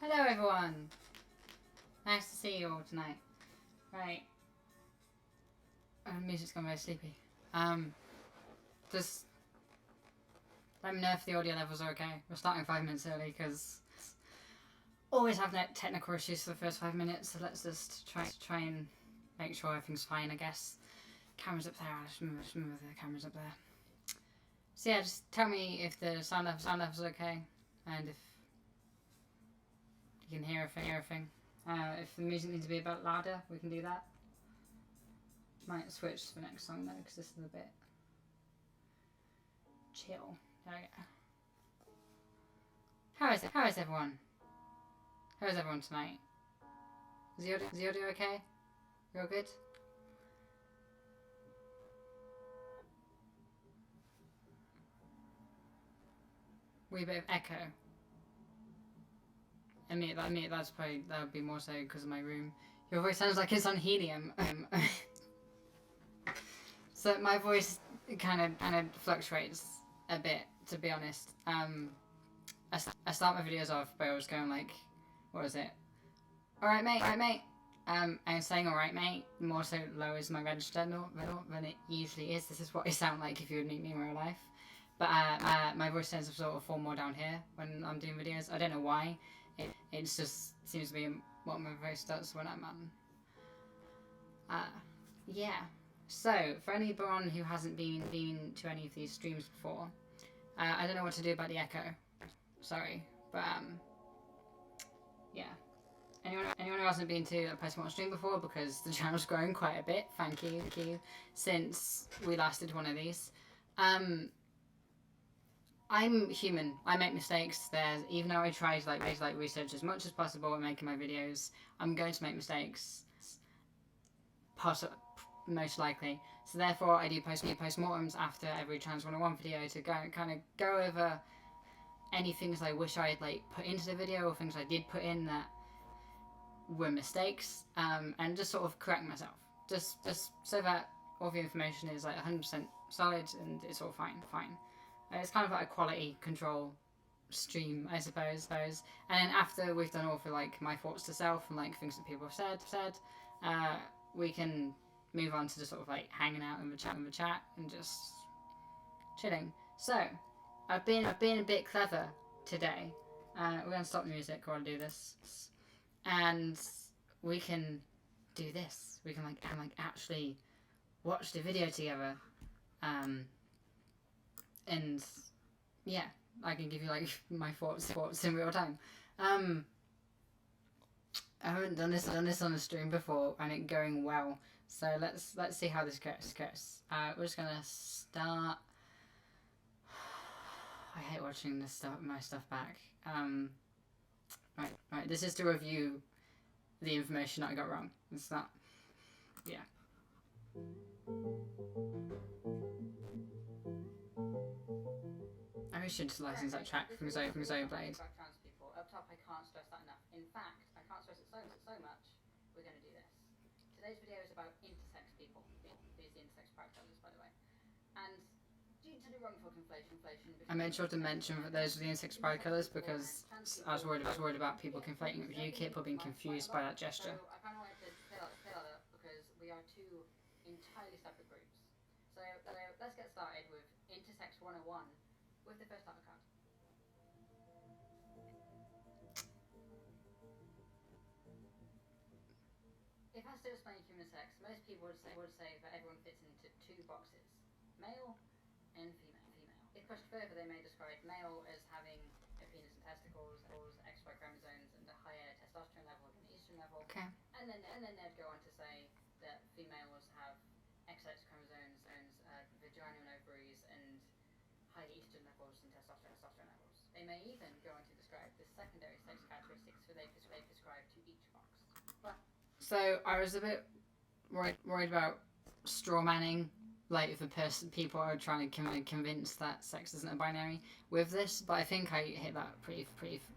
Hello everyone! Nice to see you all tonight. Right. Music's gone very sleepy. Just let me know if the audio levels are okay. We're starting 5 minutes early because always have technical issues for the first 5 minutes, so let's just try and make sure everything's fine, I guess. Camera's up there, I'll just move the cameras up there. So yeah, just tell me if the sound level's okay, and if you can hear everything. If the music needs to be a bit louder, we can do that. Might switch to the next song though, because this is a bit chill. There we go. How is everyone? How is everyone tonight? Is the audio okay? You all good? Wee bit of echo. I mean, that would be more so because of my room. Your voice sounds like it's on helium. So my voice kind of fluctuates a bit, to be honest. I start my videos off by always going like, what is it? Alright mate. And saying alright mate more so lowers my register than it usually is. This is what I sound like if you would meet me in real life. But my voice tends to sort of fall more down here when I'm doing videos. I don't know why. It just seems to be what my voice does when I'm on. Yeah. So, for anyone who hasn't been to any of these streams before, I don't know what to do about the echo. Sorry, but yeah. Anyone who hasn't been to a Post-mortom stream before, because the channel's grown quite a bit, thank you, since we last did one of these. I'm human. I make mistakes. Even though I try to research as much as possible in making my videos, I'm going to make mistakes. Most likely. So therefore, I do post-mortems after every Trans 101 video to kind of go over any things I wish I had put into the video or things I did put in that were mistakes, and just sort of correct myself. Just so that all the information is 100% solid and it's all fine. It's kind of like a quality control stream, I suppose. And then after we've done all for my thoughts to self and things that people have said, we can move on to just sort of hanging out in the chat and just chilling. So I've been a bit clever today. We're gonna stop the music while I do this, and we can do this. We can actually watch the video together. And yeah, I can give you my thoughts in real time. I haven't done this on a stream before and it going well. So let's see how this goes. We're just gonna start. I hate watching my stuff back. Right. This is to review the information that I got wrong. It's not. Yeah. I should just license that track from Zoe Blade. Trans people. Up top, I can't stress that enough. In fact, I can't stress it so much. We're going to do this. Today's video is about intersex people. These are the intersex pride colours, by the way. And due to the wrongful conflation, I made sure to mention that those were the intersex pride colours because I was worried about people conflating it with UKIP or being confused by that gesture. So I kind of wanted to clear that up because we are two entirely separate groups. So let's get started with Intersex 101. With the first title card. If I was to explain human sex, most people would say that everyone fits into two boxes, male and female. If pushed further, they may describe male as having a penis and testicles, XY chromosomes, and a higher testosterone level than estrogen level. Okay. And then they'd go on to say that females have XX chromosomes and vagina and ovaries and high estrogen levels and testosterone levels. They may even go on to describe the secondary sex characteristics that they prescribe to each box. So I was a bit worried about straw manning, people are trying to convince that sex isn't a binary with this, but I think I hit that pretty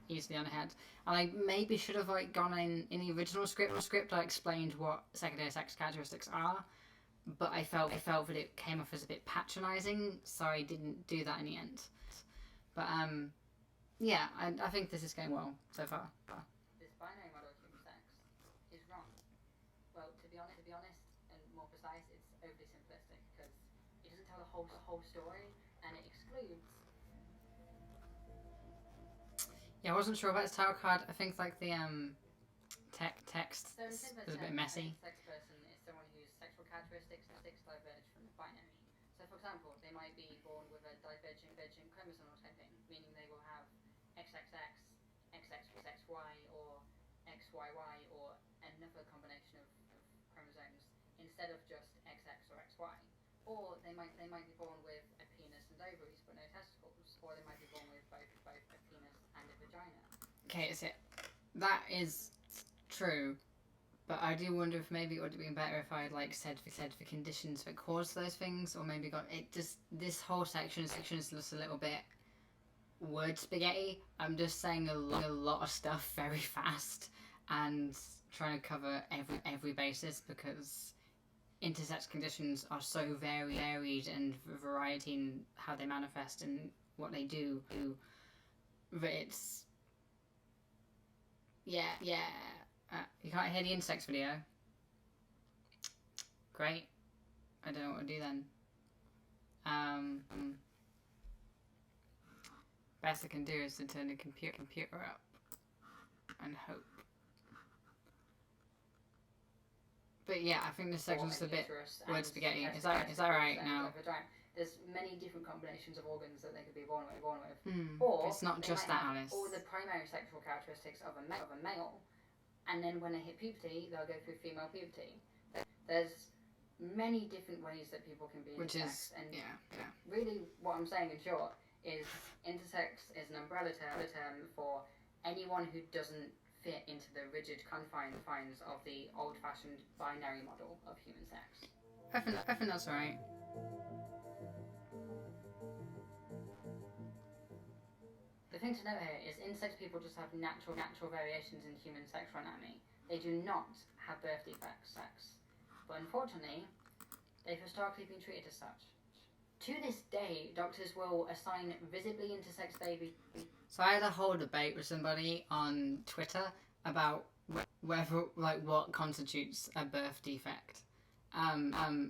easily on the head. And I maybe should have gone in the original script. I explained what secondary sex characteristics are. But I felt that it came off as a bit patronising, so I didn't do that in the end. But yeah, I think this is going well so far. whole story, and it excludes. Yeah, I wasn't sure about the title card. I think like the text So is a bit messy. A intersex person is someone whose sexual characteristics diverge from the binary. So, for example, they might be born with a divergent chromosomal typing, meaning they will have XXX, XXY, or XYY, or another combination of chromosomes instead of just XX or XY. Or they might be born with a penis and ovaries but no testicles, or they might be born with both a penis and a vagina. Okay, that is true, but I do wonder if maybe it would have been better if I like said the conditions that cause those things, or maybe got it. Just this whole section is just a little bit word spaghetti. I'm just saying a lot of stuff very fast and trying to cover every basis, because intersex conditions are so varied and variety in how they manifest and what they do that it's you can't hear the intersex video. Great. I don't know what to do then. Best I can do is to turn the computer up and hope. But yeah, I think this section's a bit word spaghetti. Is that right now? There's many different combinations of organs that they could be born with. Or it's not just that, Alice. Or the primary sexual characteristics of a male, and then when they hit puberty, they'll go through female puberty. There's many different ways that people can be intersex, and really, what I'm saying in short is intersex is an umbrella term for anyone who doesn't fit into the rigid confines of the old-fashioned binary model of human sex. I think that's right. The thing to note here is intersex people just have natural variations in human sexual anatomy. They do not have birth defects, but unfortunately, they've historically been treated as such. To this day, doctors will assign visibly intersex babies. So I had a whole debate with somebody on Twitter about whether, like, what constitutes a birth defect.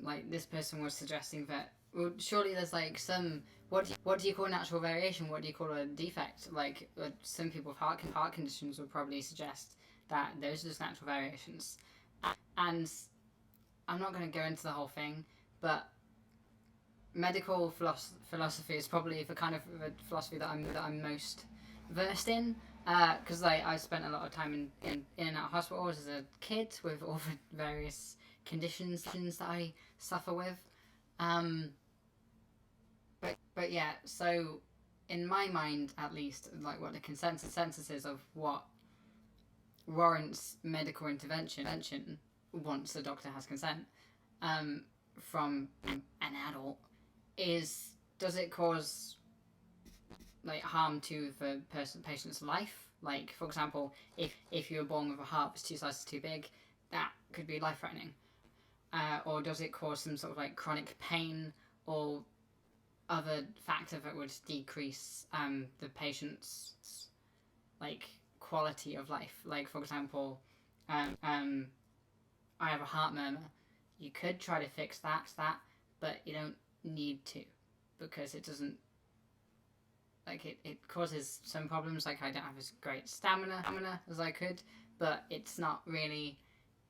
Like, this person was suggesting that, well, surely there's like some. What do you call natural variation? What do you call a defect? Like, some people with heart conditions would probably suggest that those are just natural variations. And I'm not going to go into the whole thing, but medical philosophy is probably the kind of philosophy that I'm most versed in, because I spent a lot of time in and out of hospitals as a kid with all the various conditions that I suffer with. But yeah, so in my mind, at least, like what the consensus is of what warrants medical intervention once the doctor has consent from an adult is, does it cause like harm to the patient's life? Like, for example, if you were born with a heart that's 2 sizes too big, that could be life-threatening. Or does it cause some sort of like chronic pain or other factor that would decrease the patient's like quality of life? Like, for example, I have a heart murmur. You could try to fix that, but you don't need to, because it doesn't, like, it causes some problems. Like, I don't have as great stamina as I could, but it's not really,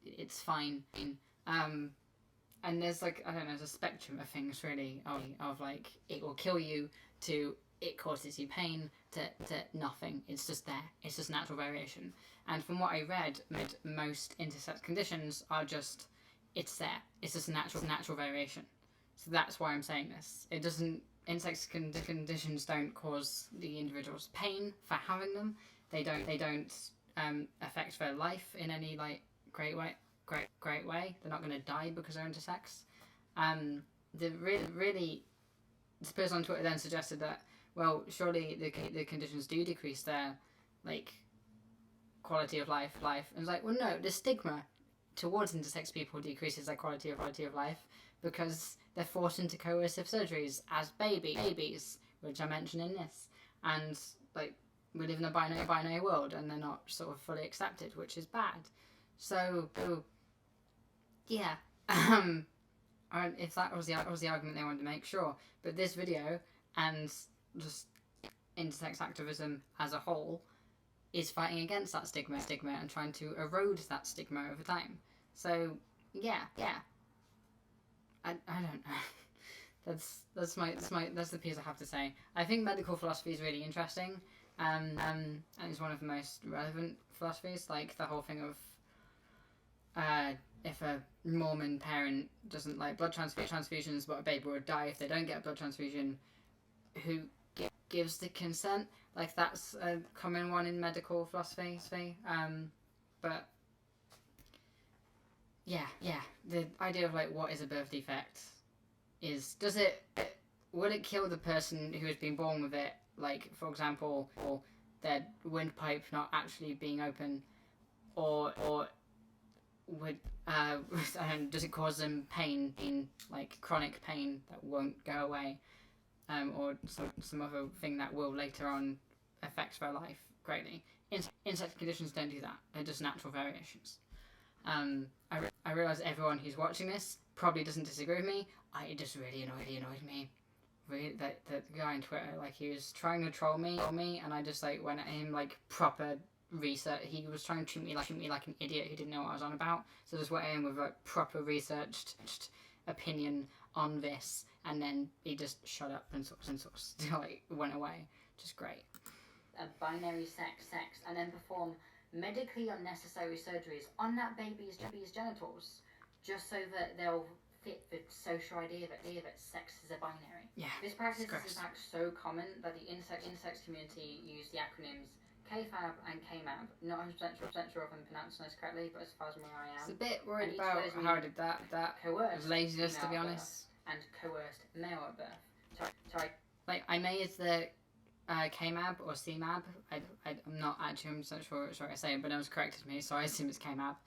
it's fine. And there's like, I don't know, there's a spectrum of things really, of like, it will kill you to it causes you pain to nothing. It's just there. It's just natural variation. And from what I read, most intersex conditions are just, it's there. It's just natural variation. So that's why I'm saying this. It doesn't, intersex conditions don't cause the individual's pain for having them. They don't affect their life in any like great way. They're not going to die because they're intersex. The really, this person on Twitter then suggested that, well, surely the conditions do decrease their like quality of life. And it's like, well, no, the stigma towards intersex people decreases their quality of life because they're forced into coercive surgeries as babies, which I mentioned in this, and like we live in a binary world, and they're not sort of fully accepted, which is bad. So yeah, if that was the argument they wanted to make, sure. But this video and just intersex activism as a whole is fighting against that stigma and trying to erode that stigma over time. So yeah. I don't know. That's the piece I have to say. I think medical philosophy is really interesting, and it's one of the most relevant philosophies. Like the whole thing of if a Mormon parent doesn't like blood transfusions, but a baby would die if they don't get a blood transfusion, who gives the consent? Like that's a common one in medical philosophy. But yeah, the idea of like what is a birth defect is, will it kill the person who has been born with it? Like, for example, or their windpipe not actually being open, or would does it cause them pain, like chronic pain that won't go away, or some other thing that will later on affect their life greatly? Insect conditions don't do that; they're just natural variations. I realise everyone who's watching this probably doesn't disagree with me. It just really annoyed me. Really, that guy on Twitter, like, he was trying to troll me, and I just like went at him like proper research. He was trying to treat me like an idiot who didn't know what I was on about. So I just went in with like proper researched opinion on this, and then he just shut up and sort of like went away. Just great. A binary sex, and then perform medically unnecessary surgeries on that baby's genitals, just so that they'll fit the social idea that sex is a binary. Yeah. This practice is in fact so common that the intersex community use the acronyms KFAB and KMAB. Not 100% sure if I'm pronouncing this correctly, but as far as where I am. It's a bit worried about how did that coerced laziness, to be honest. And coerced male at birth. Sorry. Like, I may as the KMAB or CMAB. I'm not actually 100% sure what I say, but it was corrected me, so I assume it's KMAB.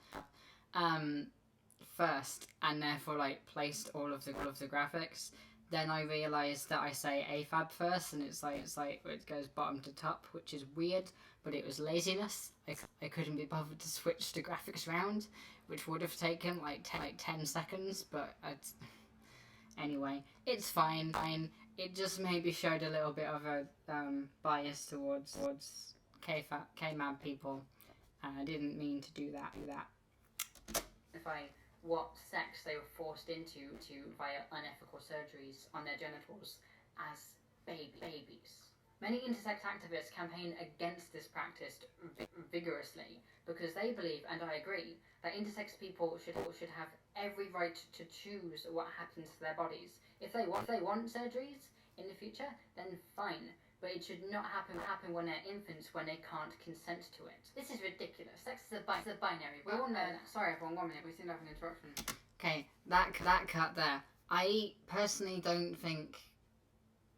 First, and therefore like placed all of the graphics. Then I realised that I say AFAB first, and it's like it goes bottom to top, which is weird, but it was laziness. I couldn't be bothered to switch the graphics around, which would have taken like 10 seconds, but anyway, it's fine. It just maybe showed a little bit of a bias towards KMAB people, and I didn't mean to do that. What sex they were forced into via unethical surgeries on their genitals as babies. Many intersex activists campaign against this practice vigorously because they believe, and I agree, that intersex people should have every right to choose what happens to their bodies. If they want surgeries in the future, then fine. But it should not happen when they're infants, when they can't consent to it. This is ridiculous. Sex is a binary. We all know that. Sorry everyone, 1 minute, we seem to have an interruption. Okay, that cut there. I personally don't think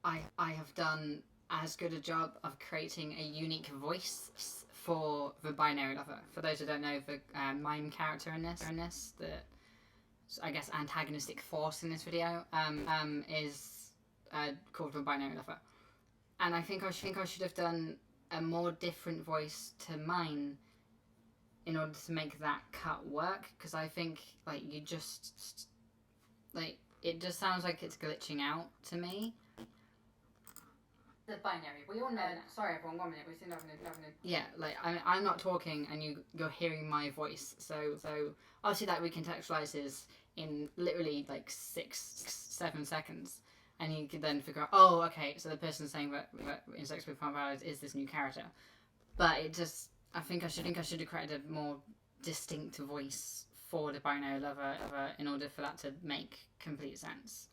I have done as good a job of creating a unique voice for the binary lover. For those who don't know, the mime character in this, the, I guess, antagonistic force in this video, is called the binary lover. And I think I should have done a more different voice to mine in order to make that cut work, because I think like you just like it just sounds like it's glitching out to me. The binary, we all know that. Sorry everyone, 1 minute, we seem to have an Yeah, like I'm not talking and you're hearing my voice, so obviously that recontextualizes in literally like 6-7 seconds. And you could then figure out, oh, okay, so the person saying that Intersex with Vampires is this new character. But it just, I think I should have created a more distinct voice for the binary lover in order for that to make complete sense.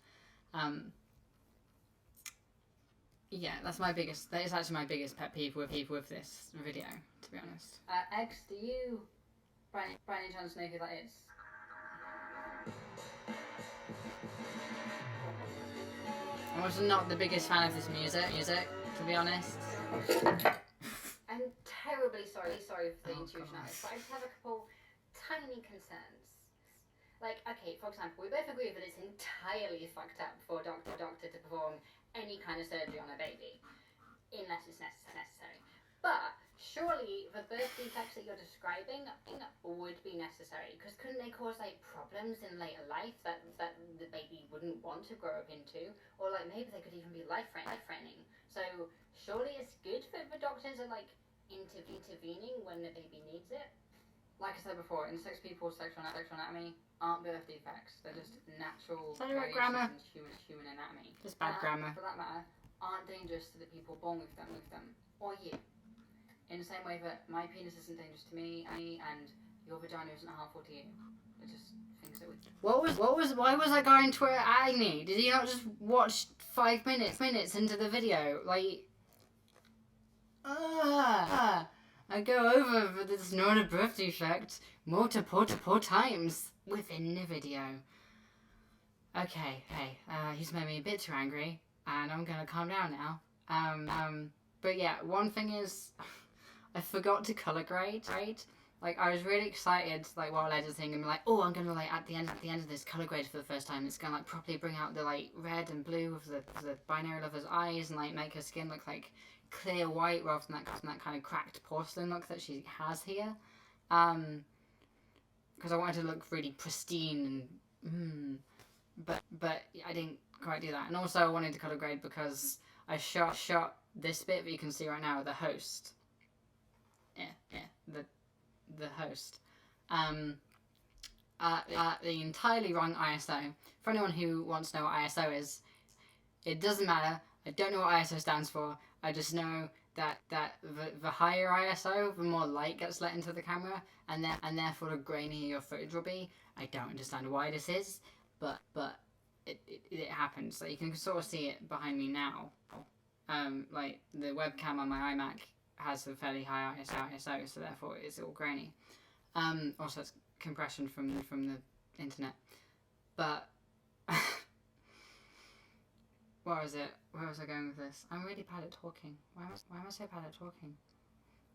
Yeah, that is actually my biggest pet peeve with this video, to be honest. X, do you, by any chance, know who that is? I was not the biggest fan of this music, to be honest. I'm terribly sorry for the intuition of it, but I just have a couple tiny concerns. Like, okay, for example, we both agree that it's entirely fucked up for a doctor to perform any kind of surgery on a baby, unless it's necessary. But Surely the birth defects that you're describing would be necessary, because couldn't they cause like problems in later life that the baby wouldn't want to grow up into, or like maybe they could even be life threatening. So surely it's good for the doctors are like intervening when the baby needs it. Like I said before, intersex people's sexual anatomy aren't birth defects; they're just natural variations in human anatomy. Just bad grammar. For that matter, aren't dangerous to the people born with them, or you. In the same way that my penis isn't dangerous to me, and your vagina isn't harmful to you. They're just things that would... Why was that guy on Twitter adding me? Did he not just watch 5 minutes into the video? Like... I go over that it's not a birth defect multiple times within the video. Okay, hey, he's made me a bit too angry, and I'm gonna calm down now. But yeah, one thing is... I forgot to color grade, right? Like, I was really excited, like, while editing, and like, oh, I'm gonna, like, at the end of this, color grade for the first time. It's gonna, like, properly bring out the, like, red and blue of the binary lover's eyes, and, like, make her skin look, like, clear white, rather than that kind of cracked porcelain look that she has here. Because I wanted to look really pristine, and, but I didn't quite do that. And also, I wanted to color grade because I shot this bit that you can see right now, the host. The host. The entirely wrong ISO. For anyone who wants to know what ISO is, it doesn't matter. I don't know what ISO stands for. I just know that the higher ISO, the more light gets let into the camera, and therefore the grainier your footage will be. I don't understand why this is, but it happens. So you can sort of see it behind me now. Like the webcam on my iMac has a fairly high ISO, so therefore it's all grainy. Also, it's compression from the internet. But what was it? Where was I going with this? I'm really bad at talking. Why am I so bad at talking?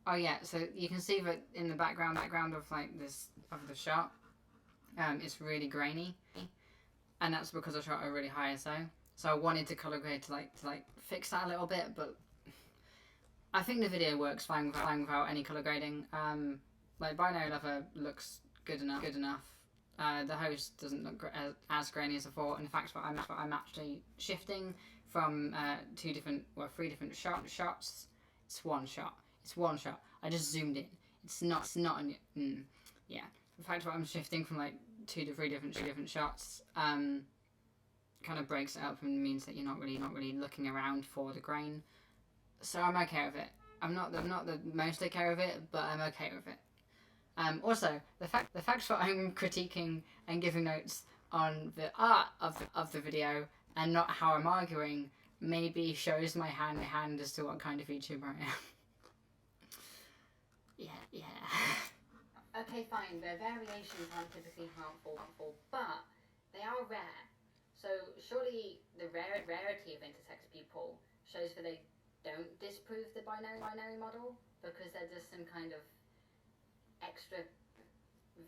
Oh yeah, so you can see that in the background of like this of the shot, it's really grainy, and that's because I shot a really high ISO. So I wanted to color grade to fix that a little bit, but I think the video works fine without any color grading. Like binary lover looks good enough. The host doesn't look as grainy as I thought. In fact, I'm actually shifting from 3 different shots. It's one shot. I just zoomed in. It's not yeah. In fact, I'm shifting from like 2 to 3 different shots. Kind of breaks it up and means that you're not really looking around for the grain. So I'm okay with it. I'm not the most okay with it, but I'm okay with it. Also, the fact that I'm critiquing and giving notes on the art of the video and not how I'm arguing maybe shows my hand as to what kind of YouTuber I am. Yeah. Okay, fine. Their variations aren't typically harmful, but they are rare. So surely the rarity of intersex people shows that they don't disprove the binary model, because they're just some kind of extra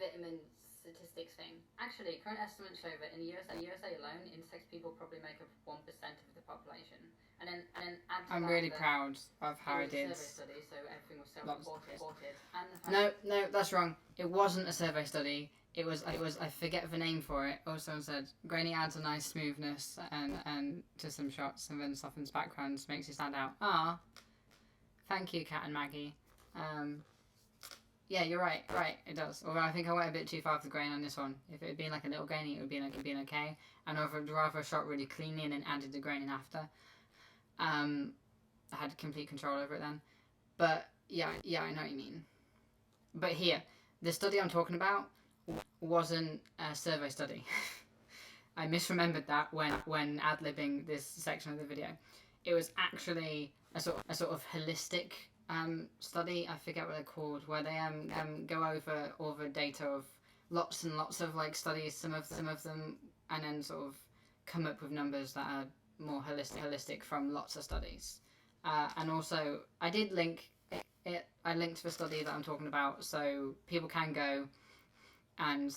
vitamin statistics thing. Actually, current estimates show that in the USA alone, intersex people probably make up 1% of the population. And then add to I'm that really proud of how I did. It was a survey study, so everything was self-reported. No, that's wrong. It wasn't a survey study. It was. I forget the name for it. Oh, someone said grainy adds a nice smoothness and to some shots, and then softens backgrounds, makes you stand out. Ah, thank you, Kat and Maggie. Yeah, you're right. Right, it does. Although I think I went a bit too far with the grain on this one. If it had been like a little grainy, it would have been okay. And I would rather shot really cleanly and then added the grain in after. I had complete control over it then. But yeah, I know what you mean. But here, the study I'm talking about wasn't a survey study. I misremembered that when ad-libbing this section of the video. It was actually a sort of holistic study. I forget what they're called, where they go over all the data of lots and lots of like studies, some of them, and then sort of come up with numbers that are more holistic from lots of studies. And also, I did link it. I linked the study that I'm talking about, so people can go and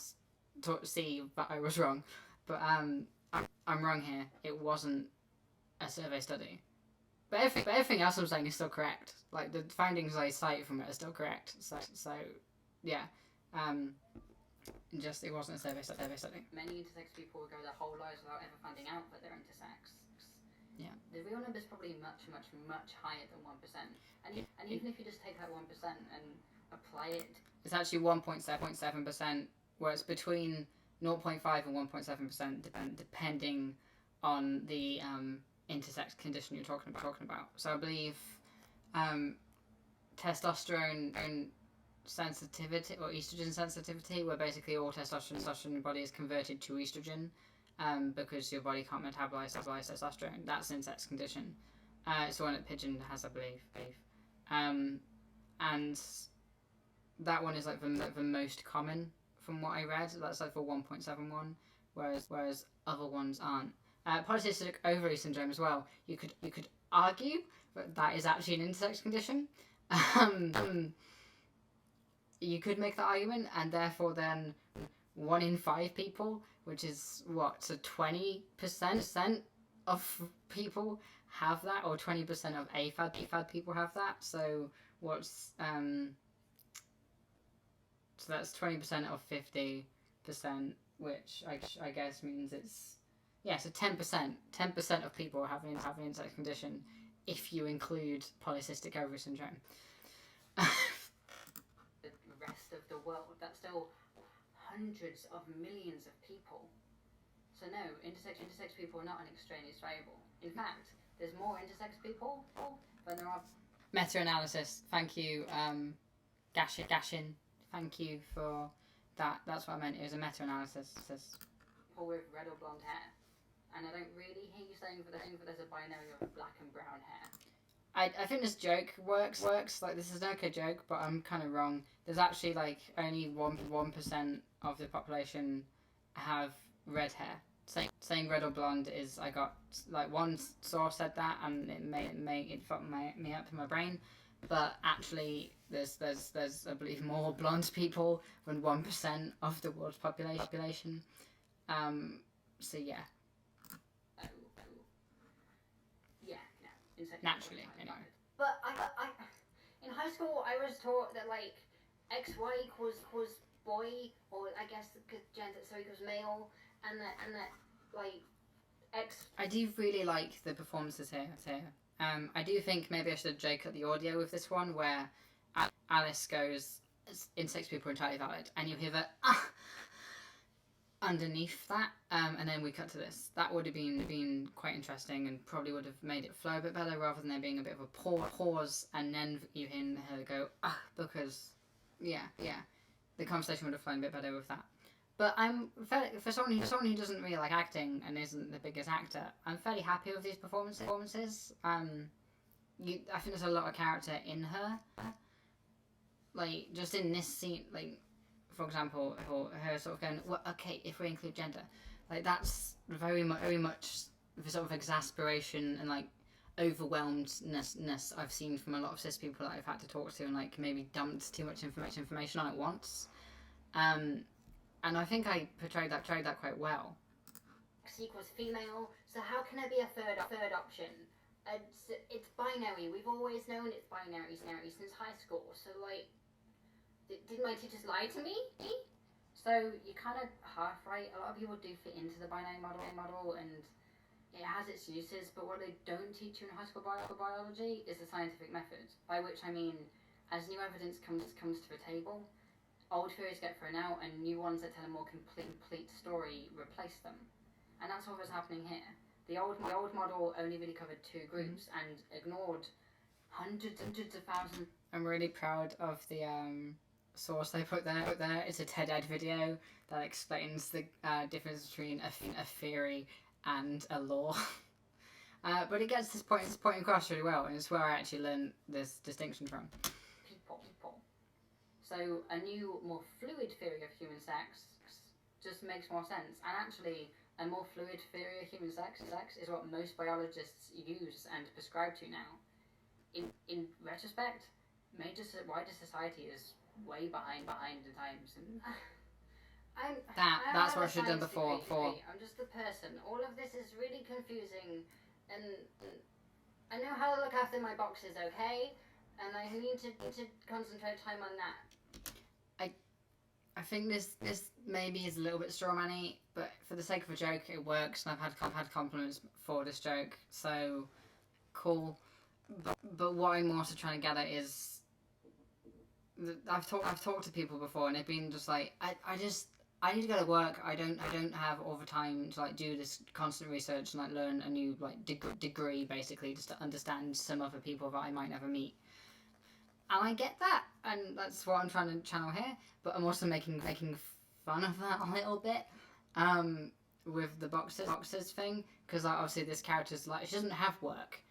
see that I was wrong. But I'm wrong here. It wasn't a survey study. But everything else I'm saying is still correct. Like, the findings I cite from it are still correct. So yeah. Just, it wasn't a survey study. Many intersex people will go their whole lives without ever finding out that they're intersex. Yeah. The real number is probably much higher than 1%. And even if you just take that 1% and apply it... It's actually 1.7%, where it's between 0.5 and 1.7%, depending on the intersex condition you're talking about. So I believe testosterone sensitivity or estrogen sensitivity, where basically all testosterone in your body is converted to estrogen, because your body can't metabolize testosterone. That's an intersex condition. It's the one that Pigeon has, I believe. And that one is like the most common from what I read. That's like for 1.71, whereas other ones aren't. Polycystic ovary syndrome as well. You could argue that is actually an intersex condition. You could make that argument, and therefore then 1 in 5 people, which is what, so 20% of people have that, or 20% of AFAD people have that. So what's so that's 20% of 50%, which I guess means it's, yeah, so 10% of people have an intersex condition if you include polycystic ovary syndrome. The rest of the world, that's still hundreds of millions of people. So no, intersex people are not an extraneous variable. In fact, there's more intersex people than there are... Meta-analysis. Thank you, Gashin. Thank you for that. That's what I meant. It was a meta-analysis. People with red or blonde hair. And I don't really hear you saying that there's a binary of black and brown hair. I think this joke works. Like, this is an okay joke, but I'm kind of wrong. There's actually, like, only 1% of the population have red hair. Saying red or blonde is, I got, like, one source said that, and it fucked me up in my brain. But actually, there's I believe more blonde people than 1% of the world's population. So yeah. Naturally, anyway. But I in high school I was taught that like XY equals boy, or I guess gender, so equals male, and that like X. I do really like the performances here. I do think maybe I should have J-cut the audio with this one, where Alice goes, "Intersex people are entirely valid," and you hear the underneath that, and then we cut to this. That would have been quite interesting, and probably would have made it flow a bit better, rather than there being a bit of a pause and then you hear her go because yeah, the conversation would have flown a bit better with that. But I'm for someone who doesn't really like acting and isn't the biggest actor, I'm fairly happy with these performances. I think there's a lot of character in her, like just in this scene, like. For example, her sort of going, well, okay, if we include gender, like that's very much the sort of exasperation and like overwhelmedness I've seen from a lot of cis people that I've had to talk to, and like maybe dumped too much information on at once. And I think I portrayed that quite well. X equals female, so how can there be a third option? It's binary. We've always known it's binary since high school. So like. Did my teachers lie to me? So you're kind of half right. A lot of people do fit into the binary model, and it has its uses. But what they don't teach you in high school biology is the scientific method. By which I mean, as new evidence comes to the table, old theories get thrown out, and new ones that tell a more complete story replace them. And that's what was happening here. The old model only really covered 2 groups and ignored hundreds of thousands. I'm really proud of the source they put there. It's a TED video that explains the difference between a theory and a law. But it gets this point across really well, and it's where I actually learned this distinction from. People. So a new, more fluid theory of human sex just makes more sense. And actually, a more fluid theory of human sex is what most biologists use and prescribe to now. In retrospect, wider society is way behind the times, and that's what I should have done before. I'm just a person. All of this is really confusing, and I know how to look after my boxes, okay? And I need to concentrate time on that. I think this maybe is a little bit strawman-y, but for the sake of a joke, it works, and I've had compliments for this joke, so cool. But what I'm also trying to get at is, I've talked to people before, and they've been just like, I need to go to work. I don't have all the time to like do this constant research and like learn a new like degree basically just to understand some other people that I might never meet. And I get that, and that's what I'm trying to channel here. But I'm also making fun of that a little bit, with the boxes thing, because like, obviously this character's like, she doesn't have work.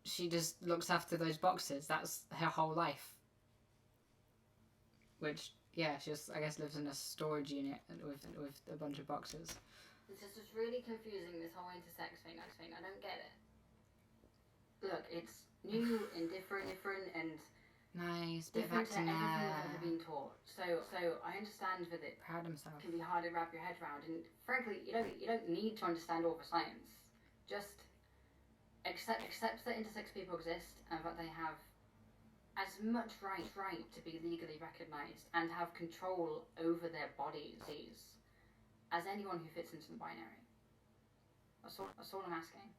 She just looks after those boxes. That's her whole life. Which, yeah, she just, I guess, lives in a storage unit with a bunch of boxes. It's just really confusing, this whole intersex thing. I don't get it. Look, it's new and different and nice, different to everything I've ever been taught. So I understand that it proud himself can be hard to wrap your head around, and frankly, you don't need to understand all the science. Just accept that intersex people exist and that they have as much right to be legally recognised and have control over their bodies as anyone who fits into the binary. That's all I'm asking.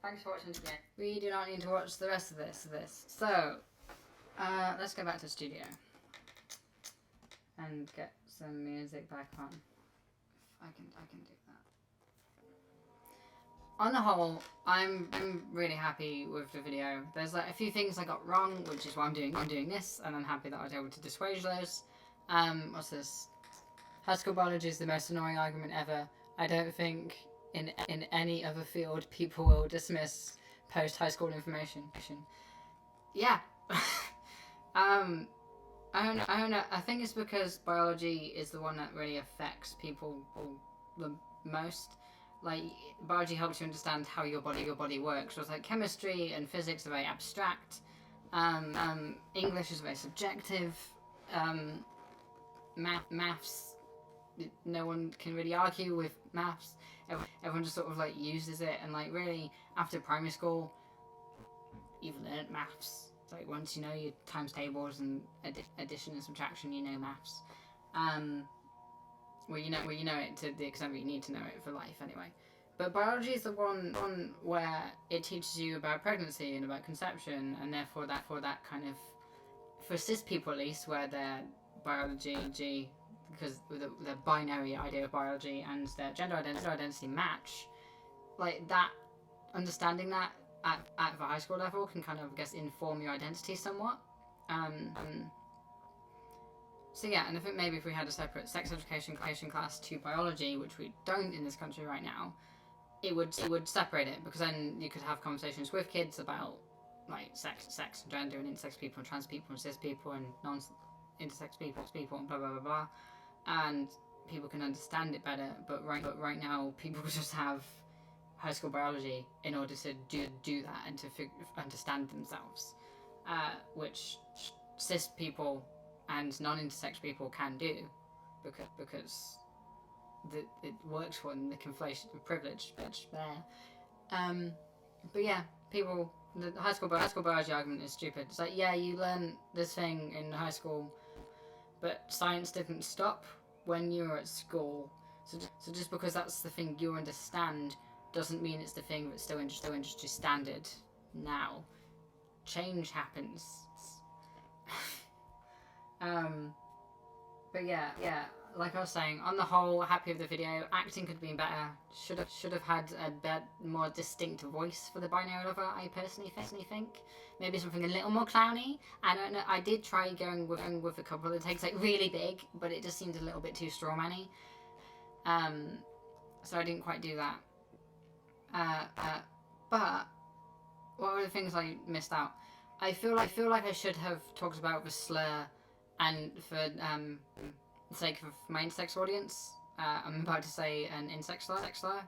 Thanks for watching today. We do not need to watch the rest of this. So, let's go back to the studio and get some music back on. I can do that. On the whole, I'm really happy with the video. There's like a few things I got wrong, which is why I'm doing this, and I'm happy that I was able to dissuade those. What's this? High school biology is the most annoying argument ever. I don't think in any other field people will dismiss post-high school information. Yeah. I don't know. I think it's because biology is the one that really affects people the most. Like, biology helps you understand how your body works. Whereas like chemistry and physics are very abstract. English is very subjective. Maths, no one can really argue with maths. Everyone just sort of like uses it, and like really after primary school you've learnt maths. It's like once you know your times tables and addition and subtraction, you know maths. Well, you know it to the extent that you need to know it for life anyway. But biology is the one where it teaches you about pregnancy and about conception, and therefore that kind of, for cis people at least, where their biology, because the binary idea of biology and their gender identity match, like that, understanding that at the high school level can kind of, I guess, inform your identity somewhat. So yeah, and I think maybe if we had a separate sex education class to biology, which we don't in this country right now, it would separate it, because then you could have conversations with kids about like sex and gender and intersex people and trans people and cis people and non-intersex people and blah blah blah blah, and people can understand it better. But right now people just have high school biology in order to do that and to understand themselves, which cis people and non-intersex people can do, because it works for them, the conflation of privilege there. But yeah, people, the high school biology argument is stupid. It's like, yeah, you learn this thing in high school, but science didn't stop when you were at school. So just because that's the thing you understand doesn't mean it's the thing that's still industry standard now. Change happens. But yeah, like I was saying, on the whole, happy with the video. Acting could have been better. Should have had a more distinct voice for the binary lover, I personally think. Maybe something a little more clowny. I don't know. I did try going with a couple that takes like really big, but it just seemed a little bit too strawman-y. So I didn't quite do that. But what were the things I missed out? I feel like I should have talked about the slur, and for the sake of my intersex audience, I'm about to say an intersex slur,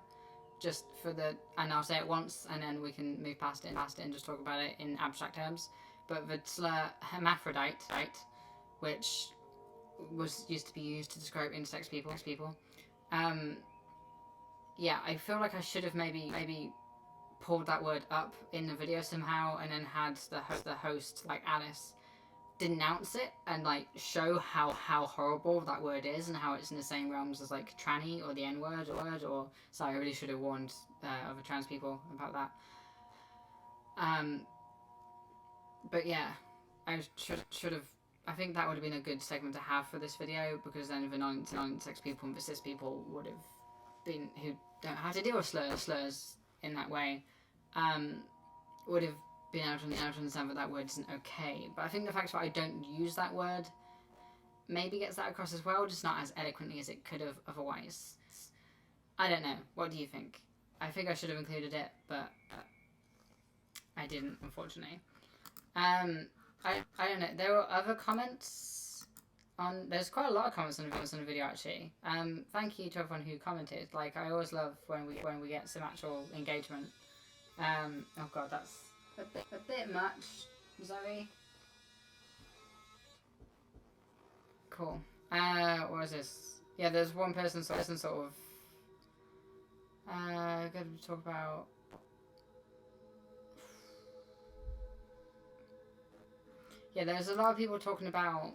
just for and I'll say it once, and then we can move past it and just talk about it in abstract terms. But the slur hermaphrodite, which used to be used to describe intersex people, yeah, I feel like I should have maybe pulled that word up in the video somehow, and then had the host like Alice denounce it and like show how horrible that word is and how it's in the same realms as like tranny or the N word or sorry, I really should have warned other trans people about that. But yeah, I should have. I think that would have been a good segment to have for this video, because then the non-sex people and the cis people would have been, who don't have to deal with slurs in that way, would have been able to understand that word isn't okay. But I think the fact that I don't use that word maybe gets that across as well, just not as eloquently as it could have otherwise. I don't know. What do you think? I think I should have included it, but I didn't, unfortunately. I don't know. There were other comments on. There's quite a lot of comments on the video actually. Thank you to everyone who commented. Like, I always love when we get some actual engagement. Oh god, that's a bit much, Zoe. Cool. What was this? Yeah, there's one person sort of. Going to talk about. Yeah, there's a lot of people talking about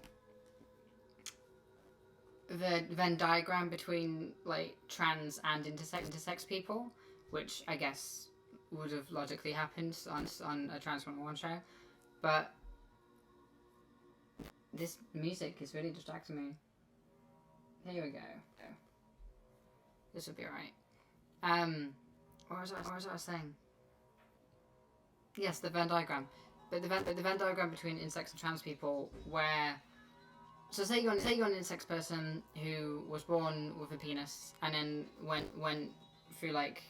the Venn diagram between like trans and intersex people, which I guess would have logically happened on a Trans 101 show, but this music is really distracting me. Here we go. This will be alright. What was I saying? Yes, the Venn diagram. But the Venn diagram between intersex and trans people, where, so say you're an intersex person who was born with a penis and then went through like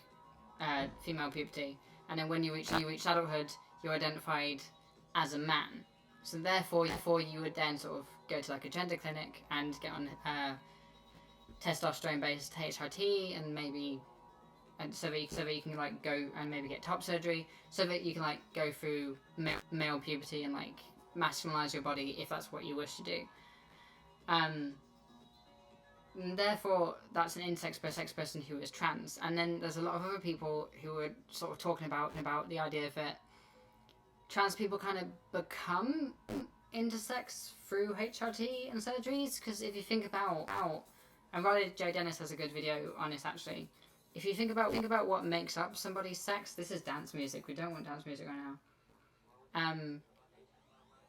female puberty, and then when you reach adulthood, you're identified as a man. So therefore you would then sort of go to like a gender clinic and get on testosterone based HRT, and maybe. And so that you can like go and maybe get top surgery, so that you can like go through male puberty and like masculinize your body if that's what you wish to do. And therefore, that's an intersex person who is trans. And then there's a lot of other people who are sort of talking about the idea that trans people kind of become intersex through HRT and surgeries. Because if you think about how, and Riley J. Dennis has a good video on this actually. If you think about what makes up somebody's sex, this is dance music. We don't want dance music right now.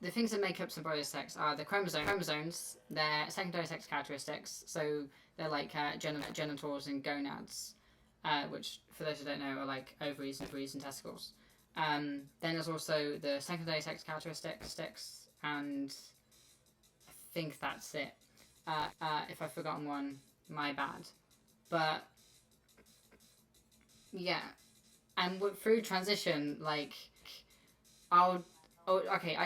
The things that make up somebody's sex are the chromosomes, their secondary sex characteristics. So they're like genitals and gonads, which for those who don't know are like ovaries and testicles. Then there's also the secondary sex characteristics, and I think that's it. If I've forgotten one, my bad. But yeah, and through transition, like, I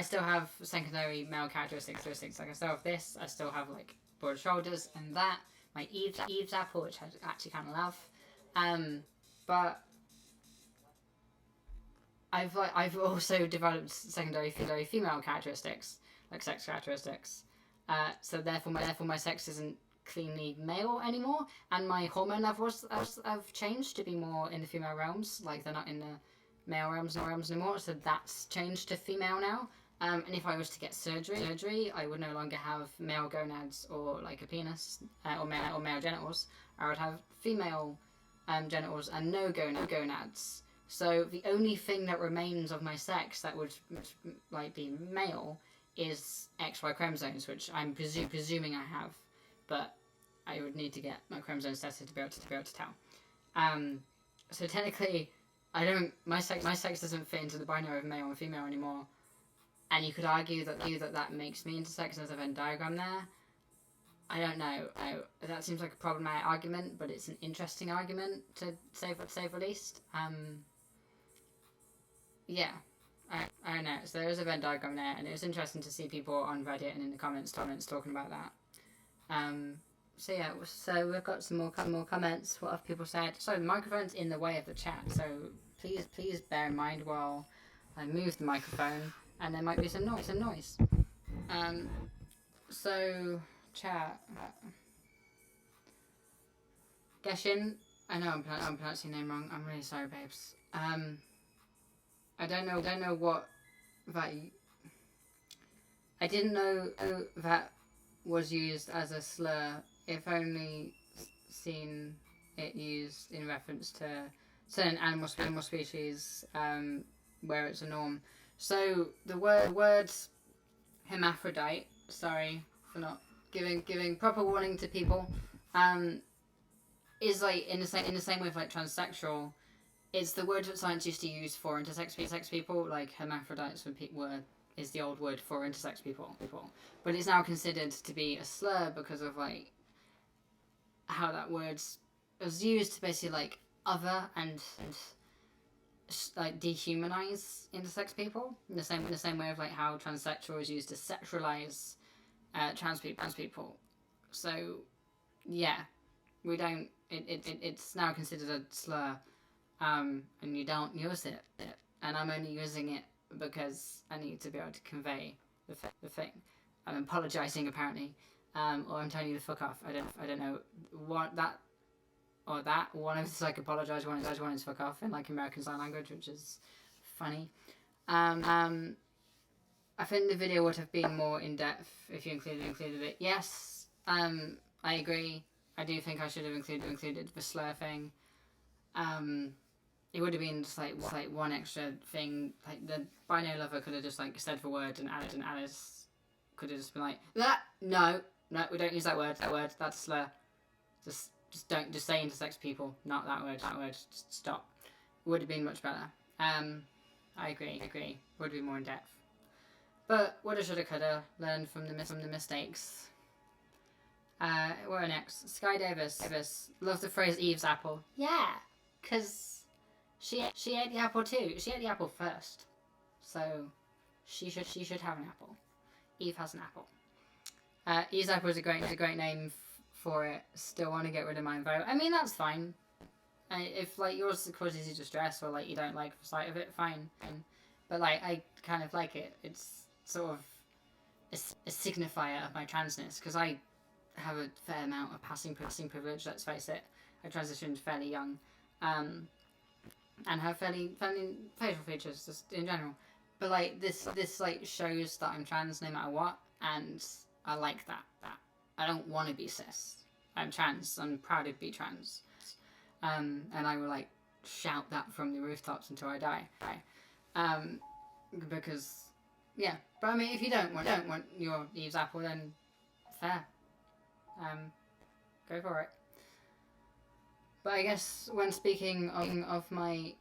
still have secondary male characteristics. Like, I still have this. I still have like broad shoulders and that. My Eve's apple, which I actually kind of love. But I've also developed secondary female characteristics, like sex characteristics. So therefore my sex isn't cleanly male anymore, and my hormone levels have changed to be more in the female realms. Like, they're not in the male realms anymore, so that's changed to female now. And if I was to get surgery, I would no longer have male gonads or like a penis or male genitals. I would have female genitals and no gonads. So the only thing that remains of my sex that would like be male is XY chromosomes, which I'm presuming I have. But I would need to get my chromosomes tested to be able to tell. So technically, my sex doesn't fit into the binary of male and female anymore. And you could argue that makes me intersex. There's a Venn diagram there. I don't know. That seems like a problematic argument, but it's an interesting argument to say the least. Yeah. I don't know. So there is a Venn diagram there, and it was interesting to see people on Reddit and in the comments talking about that. So yeah, so we've got some more comments. What have people said? So the microphone's in the way of the chat, so please bear in mind while I move the microphone, and there might be some noise. So chat. Geshin, I know I'm pronouncing your name wrong. I'm really sorry, babes. I don't know what that. I didn't know that was used as a slur. If only seen it used in reference to certain animal species, where it's a norm. So the word hermaphrodite. Sorry for not giving proper warning to people. Is like in the same way with like transsexual. It's the word that science used to use for intersex people. Like hermaphrodites is the old word for intersex people. But it's now considered to be a slur because of like how that word was used to basically like other and like dehumanize intersex people in the same way of like how transsexual is used to sexualize trans people. So yeah, we don't. It's now considered a slur, and you don't use it. And I'm only using it because I need to be able to convey the thing. I'm apologizing apparently, or I'm telling you to fuck off. I don't know what that or that. One of it's like apologize, one is fuck off in like American Sign Language, which is funny. I think the video would have been more in depth if you included it. Yes, I agree. I do think I should have included the slur thing. It would have been just like one extra thing. Like the binary lover could have just like said the word, and Alice could have just been like that. No, we don't use that word. That's a slur. Just say intersex people, not that word. Just stop. Would have been much better. I agree. Would be more in depth. But woulda, shoulda, coulda. Learn from the mistakes. What are next? Sky Davis. Love the phrase Eve's apple. Yeah, cause she ate the apple too. She ate the apple first, so she should have an apple. Eve has an apple. Eve's apple is a great name for it. Still want to get rid of mine though. I mean that's fine. If like yours causes you distress or like you don't like the sight of it, fine. But like I kind of like it. It's sort of a signifier of my transness because I have a fair amount of passing privilege. Let's face it. I transitioned fairly young, and have fairly facial features just in general. But like this like shows that I'm trans no matter what, and I like that. I don't want to be cis. I'm trans. I'm proud to be trans. And I will like shout that from the rooftops until I die. Because yeah. But I mean, if you don't want your Eve's apple, then fair. Go for it. But I guess when speaking of my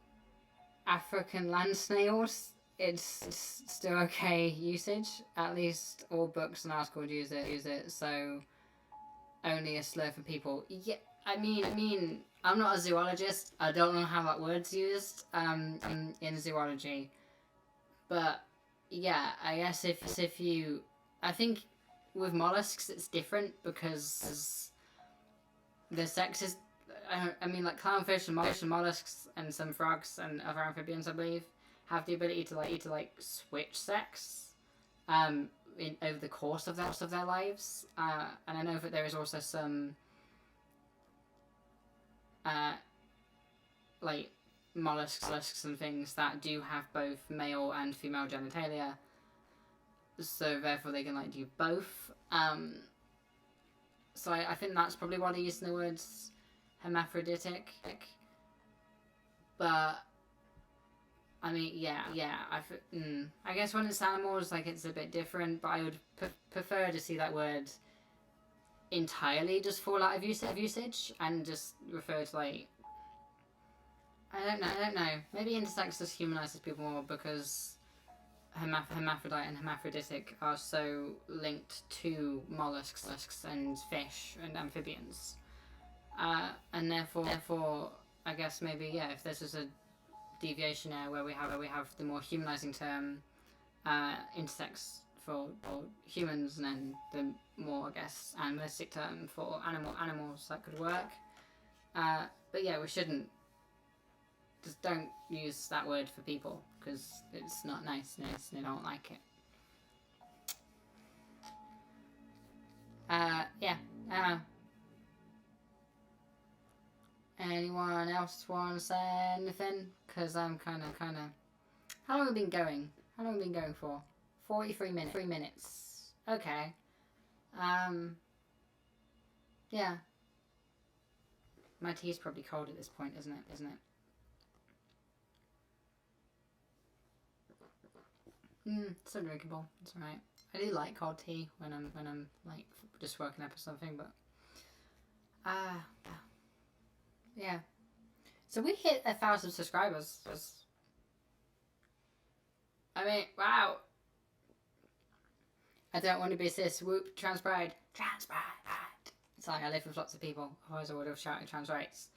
African land snails, it's still okay usage. At least all books and articles use it. So only a slur for people. Yeah, I mean, I'm not a zoologist. I don't know how that word's used in zoology. But yeah, I guess if you, I think with mollusks it's different because the sex is. I mean, like clownfish and mollusks and some frogs and other amphibians, I believe, have the ability to switch sex, over the course of their lives. And I know that there is also some, like mollusks and things that do have both male and female genitalia. So therefore they can do both. So I think that's probably why they use the words hermaphroditic. But I mean, yeah. I guess when it's animals, it's a bit different. But I would prefer to see that word entirely just fall out of usage and just refer to I don't know. Maybe intersex just humanizes people more because hermaphrodite and hermaphroditic are so linked to mollusks and fish and amphibians. And therefore, I guess maybe if this is a deviation there where we have the more humanizing term intersex for humans, and then the more animalistic term for animals that could work. But yeah, we shouldn't. Just don't use that word for people because it's not nice and they don't like it. Yeah. Anyone else want to say anything? Because I'm kind of. How long have we been going? How long have we been going for? 43 minutes. 3 minutes. Okay. Yeah. My tea's probably cold at this point, isn't it? It's undrinkable. It's alright. I do like cold tea when I'm like just working up or something, but yeah. So we hit 1,000 subscribers. I mean, wow. I don't want to be cis. Whoop, trans pride. Trans pride. Sorry, I live with lots of people. Otherwise I would have shouted trans rights.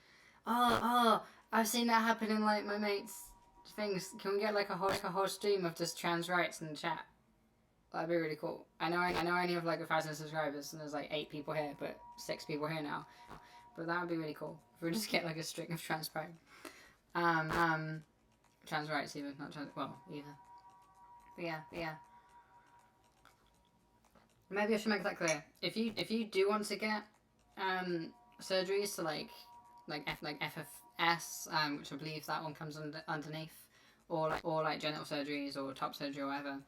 Oh, I've seen that happen in like my mates' things. Can we get like a whole stream of just trans rights in the chat? That'd be really cool. I know I only have like 1,000 subscribers and there's like 8 people here, but 6 people here now. But that would be really cool. If we just get like a string of trans pride. Trans rights even, not trans, well, either. But yeah. Maybe I should make that clear. If you do want to get surgeries to like FFS, which I believe that one comes underneath, or like genital surgeries or top surgery or whatever,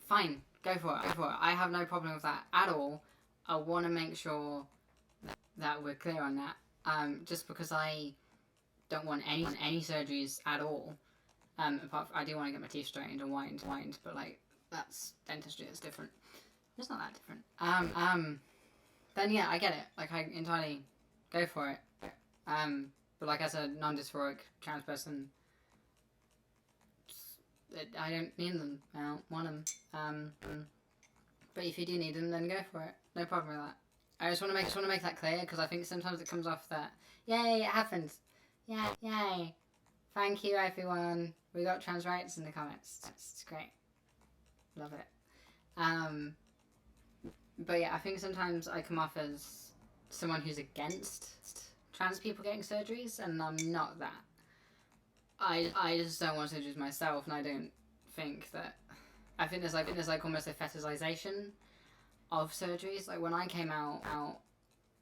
fine, go for it. I have no problem with that at all. I want to make sure that we're clear on that. Just because I don't want any surgeries at all. Apart from, I do want to get my teeth straightened and whitened, but like that's dentistry. It's different. It's not that different. Then yeah, I get it. Like I entirely go for it. But like as a non-dysphoric trans person, I don't need them. I don't want them. But if you do need them, then go for it. No problem with that. I just want to make that clear because I think sometimes it comes off that yay, it happened. Yay. Thank you everyone. We got trans rights in the comments. It's great. Love it. But yeah, I think sometimes I come off as someone who's against trans people getting surgeries, and I'm not that. I just don't want surgeries myself, and I don't think that. I think there's like almost a fetishization of surgeries. Like when I came out,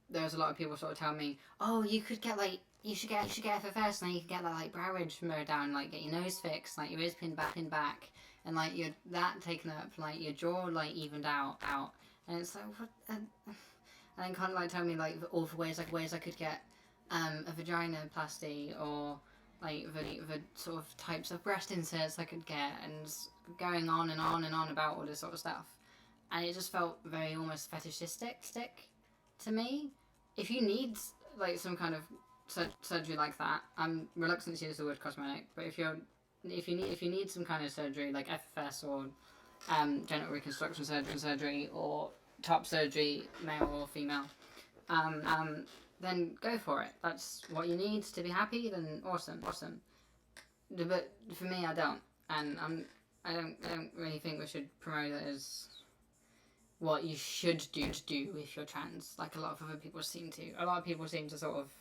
there was a lot of people sort of telling me, oh, you should get FFS, and then you can get like brow ridge mowed down, like get your nose fixed, like your ears pinned back, and like your that taken up, like your jaw like evened out, and it's like what, and then kind of like telling me like all the ways I could get a vaginoplasty or like the sort of types of breast inserts I could get, and going on and on and on about all this sort of stuff, and it just felt very almost fetishistic to me. If you need like some kind of surgery like that, I'm reluctant to use the word cosmetic, but if you need some kind of surgery like FFS or genital reconstruction surgery or top surgery, male or female, then go for it. That's what you need to be happy. Then awesome. But for me, I don't, and I don't really think we should promote it as what you should do if you're trans, like a lot of other people seem to. A lot of people seem to sort of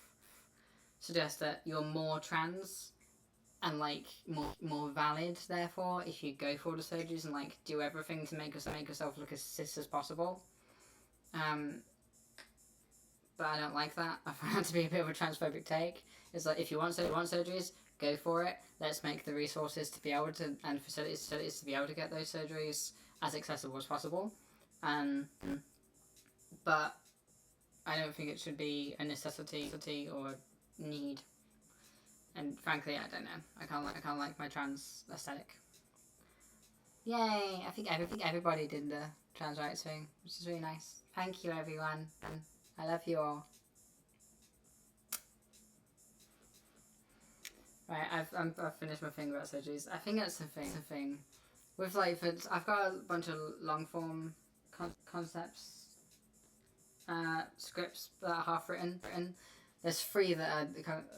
suggest that you're more trans and like more valid, therefore, if you go for the surgeries and like do everything to make yourself look as cis as possible. But I don't like that. I find that to be a bit of a transphobic take. It's like if you want surgeries, go for it. Let's make the resources to be able to, and facilities to be able to get those surgeries as accessible as possible. But I don't think it should be a necessity or need. And frankly, I don't know. I can't like my trans aesthetic. Yay! I think everybody did the trans rights thing, which is really nice. Thank you, everyone. I love you all. Right, I've finished my thing about surgeries. I think that's the thing. With like, I've got a bunch of long form concepts, scripts that are half written. There's 3 that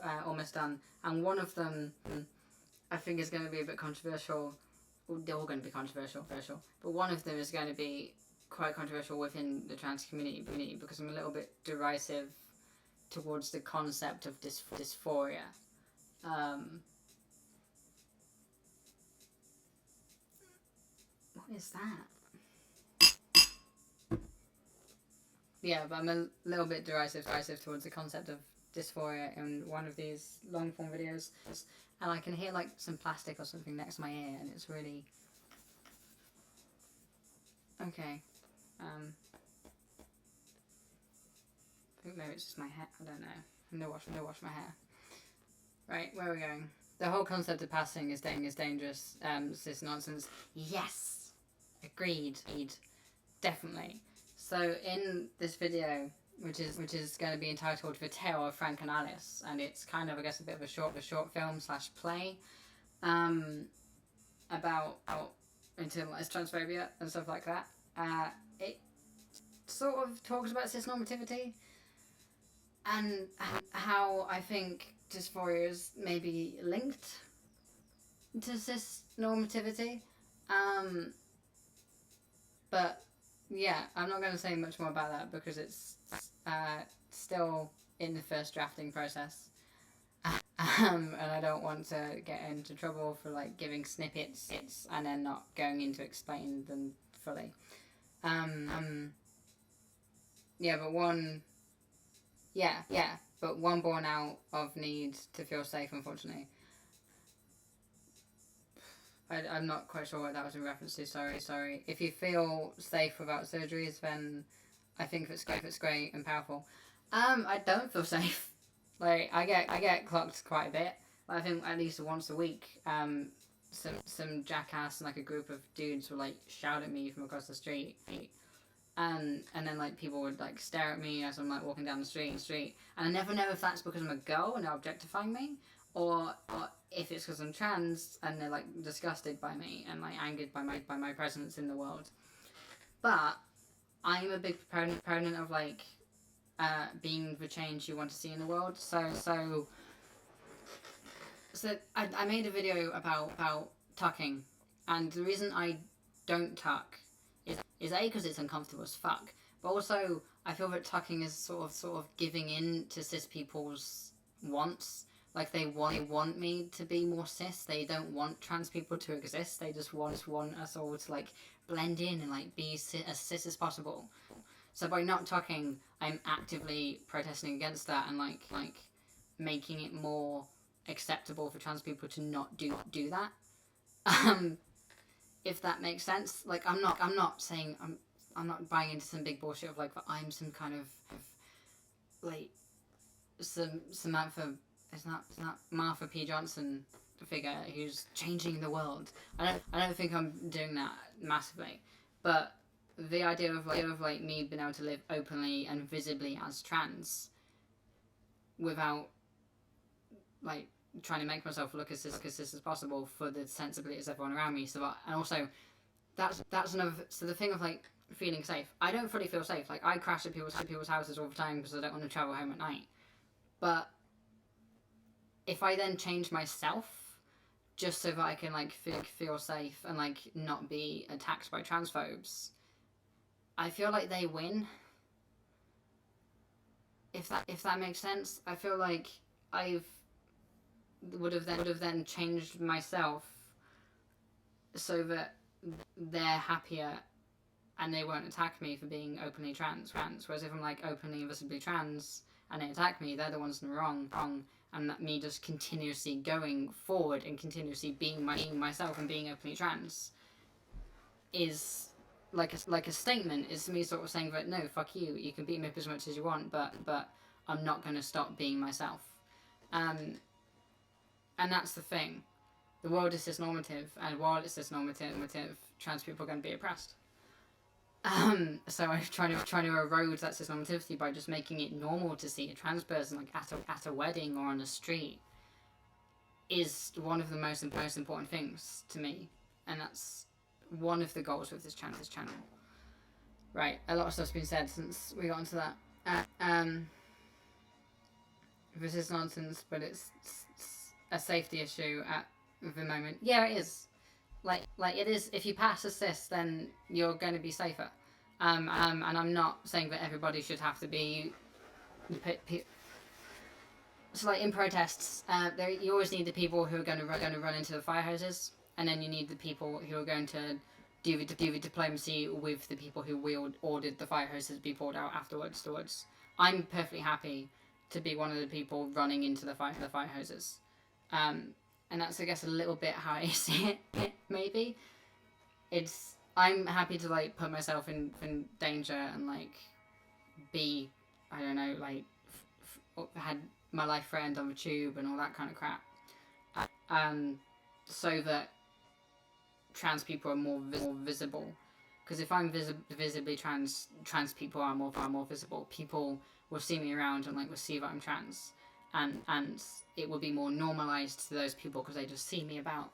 are almost done, and one of them I think is going to be a bit controversial. Well, they're all going to be controversial, but one of them is going to be quite controversial within the trans community because I'm a little bit derisive towards the concept of dysphoria. What is that? Yeah, but I'm a little bit derisive towards the concept of dysphoria in one of these long form videos, and I can hear like some plastic or something next to my ear, and it's really okay. I think maybe it's just my hair. I don't know. I'm gonna wash my hair. Right, where are we going? The whole concept of passing is dangerous. Cis nonsense. Yes, agreed. Definitely. So in this video, which is going to be entitled "The Tale of Frank and Alice," and it's kind of, I guess, a bit of a short film / play, about internalized transphobia and stuff like that. It sort of talks about cisnormativity and how I think dysphoria is maybe linked to cisnormativity. But yeah, I'm not going to say much more about that because it's still in the first drafting process. And I don't want to get into trouble for like giving snippets and then not going into explaining them fully. But one born out of need to feel safe, unfortunately. I'm not quite sure what that was in reference to. Sorry. If you feel safe without surgeries, then I think it's great and powerful. I don't feel safe. Like I get clocked quite a bit. Like, I think at least once a week. Some jackass and like a group of dudes will like shout at me from across the street. And then like people would like stare at me as I'm like walking down the street, and I never know if that's because I'm a girl and they're objectifying me, or if it's because I'm trans and they're like disgusted by me and like angered by my presence in the world. But I'm a big proponent of like being the change you want to see in the world. So I made a video about tucking, and the reason I don't tuck is A, because it's uncomfortable as fuck, but also I feel that tucking is sort of giving in to cis people's wants. Like they want me to be more cis. They don't want trans people to exist. They just want us all to like blend in and like be as cis as possible. So by not tucking, I'm actively protesting against that and like making it more acceptable for trans people to not do that. If that makes sense. Like I'm not saying I'm not buying into some big bullshit of like that I'm some kind of like some Samantha. It's not Martha P. Johnson figure who's changing the world. I don't think I'm doing that massively, but the idea of like me being able to live openly and visibly as trans without like trying to make myself look as cis as possible for the sensibility of everyone around me. So and also that's another. So the thing of like feeling safe, I don't fully feel safe. Like I crash at people's houses all the time because I don't want to travel home at night. But if I then change myself just so that I can like feel safe and like not be attacked by transphobes, I feel like they win. If that makes sense, I feel like I would have then changed myself so that they're happier and they won't attack me for being openly trans. Whereas if I'm like openly and visibly trans and they attack me, they're the ones in the wrong. And that me just continuously going forward and continuously being myself and being openly trans is like a statement. Is me sort of saying that no, fuck you. You can beat me up as much as you want, but I'm not going to stop being myself. And that's the thing. The world is cisnormative, and while it's cisnormative, trans people are going to be oppressed. So I'm trying to erode that cisnormativity by just making it normal to see a trans person like at a wedding or on the street is one of the most important things to me, and that's one of the goals with this channel. Right, a lot of stuff's been said since we got into that. This is nonsense, but it's a safety issue at the moment. Yeah, it is. Like it is. If you pass a cis, then you're going to be safer. And I'm not saying that everybody should have to be. So like in protests, you always need the people who are going to run into the fire hoses, and then you need the people who are going to do the diplomacy with the people who ordered the fire hoses to be poured out afterwards. I'm perfectly happy to be one of the people running into the fire hoses. And that's, I guess, a little bit how I see it, maybe. I'm happy to, like, put myself in danger and, like, be, I don't know, like, had my life threatened on the tube and all that kind of crap. So that trans people are more visible. Because if I'm visibly trans people are more visible. People will see me around and, like, will see that I'm trans. And it will be more normalised to those people because they just see me about.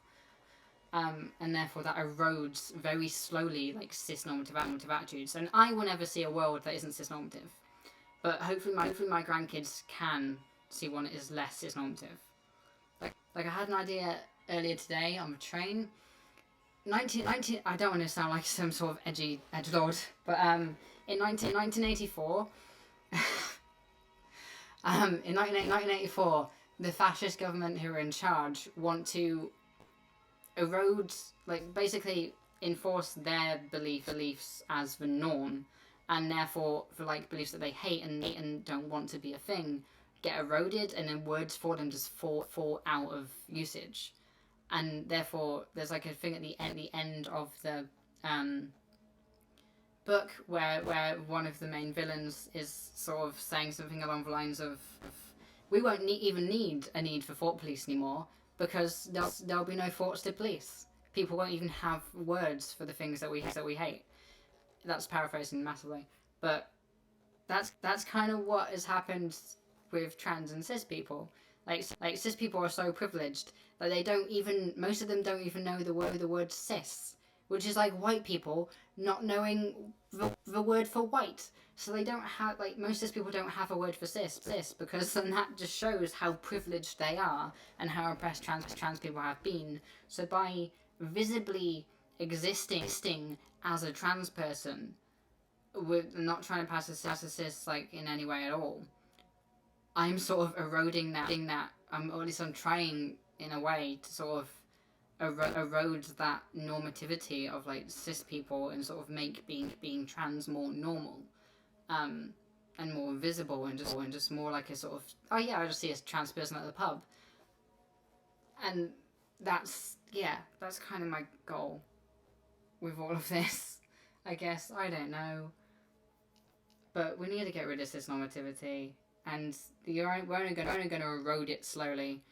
And therefore that erodes very slowly, like, cis-normative attitudes. And I will never see a world that isn't cis-normative. But hopefully my grandkids can see one that is less cis-normative. Like I had an idea earlier today on the train. I don't want to sound like some sort of edgy edgelord, but in 1984, in 1984, the fascist government who are in charge want to erode, like, basically enforce their beliefs as the norm, and therefore for, like, beliefs that they hate and don't want to be a thing get eroded, and then words for them just fall out of usage. And therefore, there's, like, a thing at the end of the book where one of the main villains is sort of saying something along the lines of we won't even need a need for thought police anymore because there'll be no thoughts to police. People won't even have words for the things that we hate. That's paraphrasing massively, but that's kind of what has happened with trans and cis people. Like cis people are so privileged that most of them don't even know the word cis, which is like white people not knowing the word for white. So they don't have, like, most cis people don't have a word for cis because then that just shows how privileged they are and how oppressed trans people have been. So by visibly existing as a trans person, we're not trying to pass as a cis, like, in any way at all. I'm sort of eroding that, or at least I'm trying in a way to sort of erode that normativity of, like, cis people and sort of make being trans more normal, and more visible and just more like a sort of, oh yeah, I just see a trans person at the pub. And that's kind of my goal with all of this, I guess. I don't know. But we need to get rid of cis normativity. And we're only going to erode it slowly,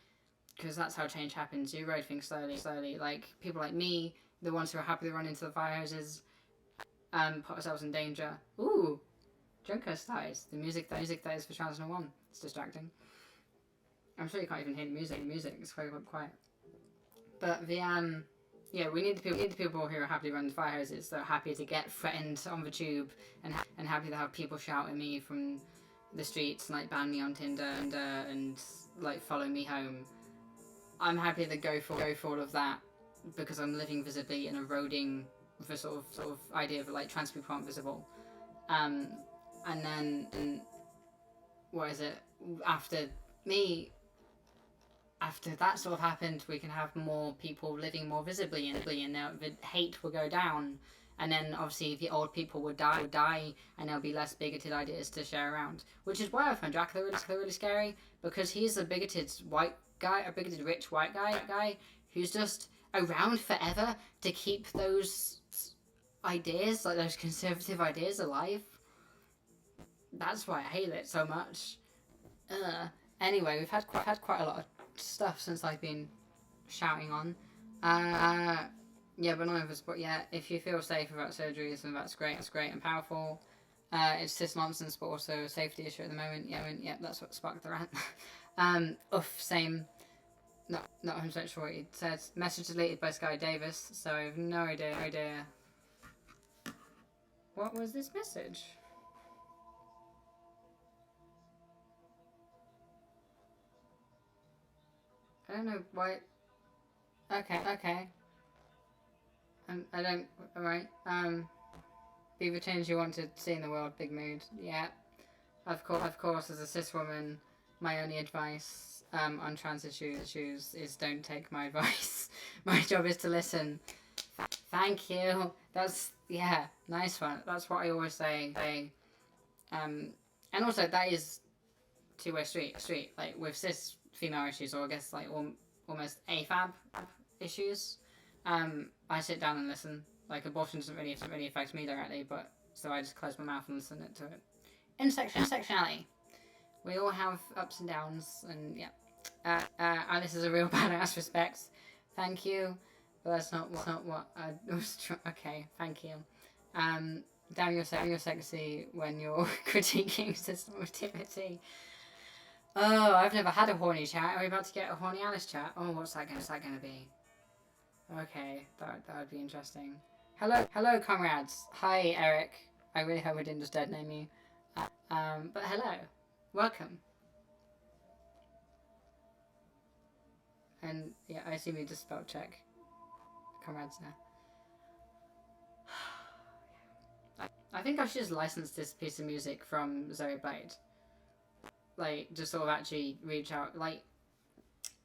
because that's how change happens. You erode things slowly. Like, people like me, the ones who are happy to run into the fire hoses, put ourselves in danger. Ooh, Junker dies. The music that is for Trans No 1. It's distracting. I'm sure you can't even hear the music. It's very quiet. But we need the people who are happy to run the fire hoses, that are happy to get threatened on the tube, and happy to have people shout at me from the streets and, like, ban me on Tinder and like, follow me home. I'm happy to go for all of that because I'm living visibly and eroding the sort of idea of, like, trans people aren't visible. And then what is it? After that sort of happened, we can have more people living more visibly, and the hate will go down. And then, obviously, the old people would die, and there'll be less bigoted ideas to share around. Which is why I find Dracula really scary, because he's a bigoted rich white guy who's just around forever to keep those ideas, like those conservative ideas, alive. That's why I hate it so much. Anyway, we've had quite a lot of stuff since I've been shouting on. Yeah, but none of us. But yeah, if you feel safe about surgeries, then that's great. That's great and powerful. It's cis nonsense, but also a safety issue at the moment. Yeah, that's what sparked the rant. Same. Not 100% sure what he said. Message deleted by Sky Davis, so I have no idea. What was this message? I don't know why. Okay. I don't. Alright. Be the change you want to see in the world. Big mood. Yeah. Of course, as a cis woman, my only advice on trans issues is don't take my advice. My job is to listen. Thank you. That's, yeah, nice one. That's what I always say. And also, that is two-way street. Like with cis female issues, or I guess like almost AFAB issues. I sit down and listen. Like abortion doesn't really affect me directly, but so I just close my mouth and listen to it. Intersectionality. We all have ups and downs, and yeah. Alice is a real badass. Respects. Thank you. But that's not what I was okay, thank you. Damn, you're sexy when you're critiquing system activity. Oh, I've never had a horny chat. Are we about to get a horny Alice chat? Oh, what's that gonna be? Okay, that would be interesting. Hello, comrades. Hi, Eric. I really hope I didn't just dead name you. But hello, welcome. And yeah, I assume you just spell check. Comrades now. I think I should just license this piece of music from Zoe Blade. Like, just sort of actually reach out. Like,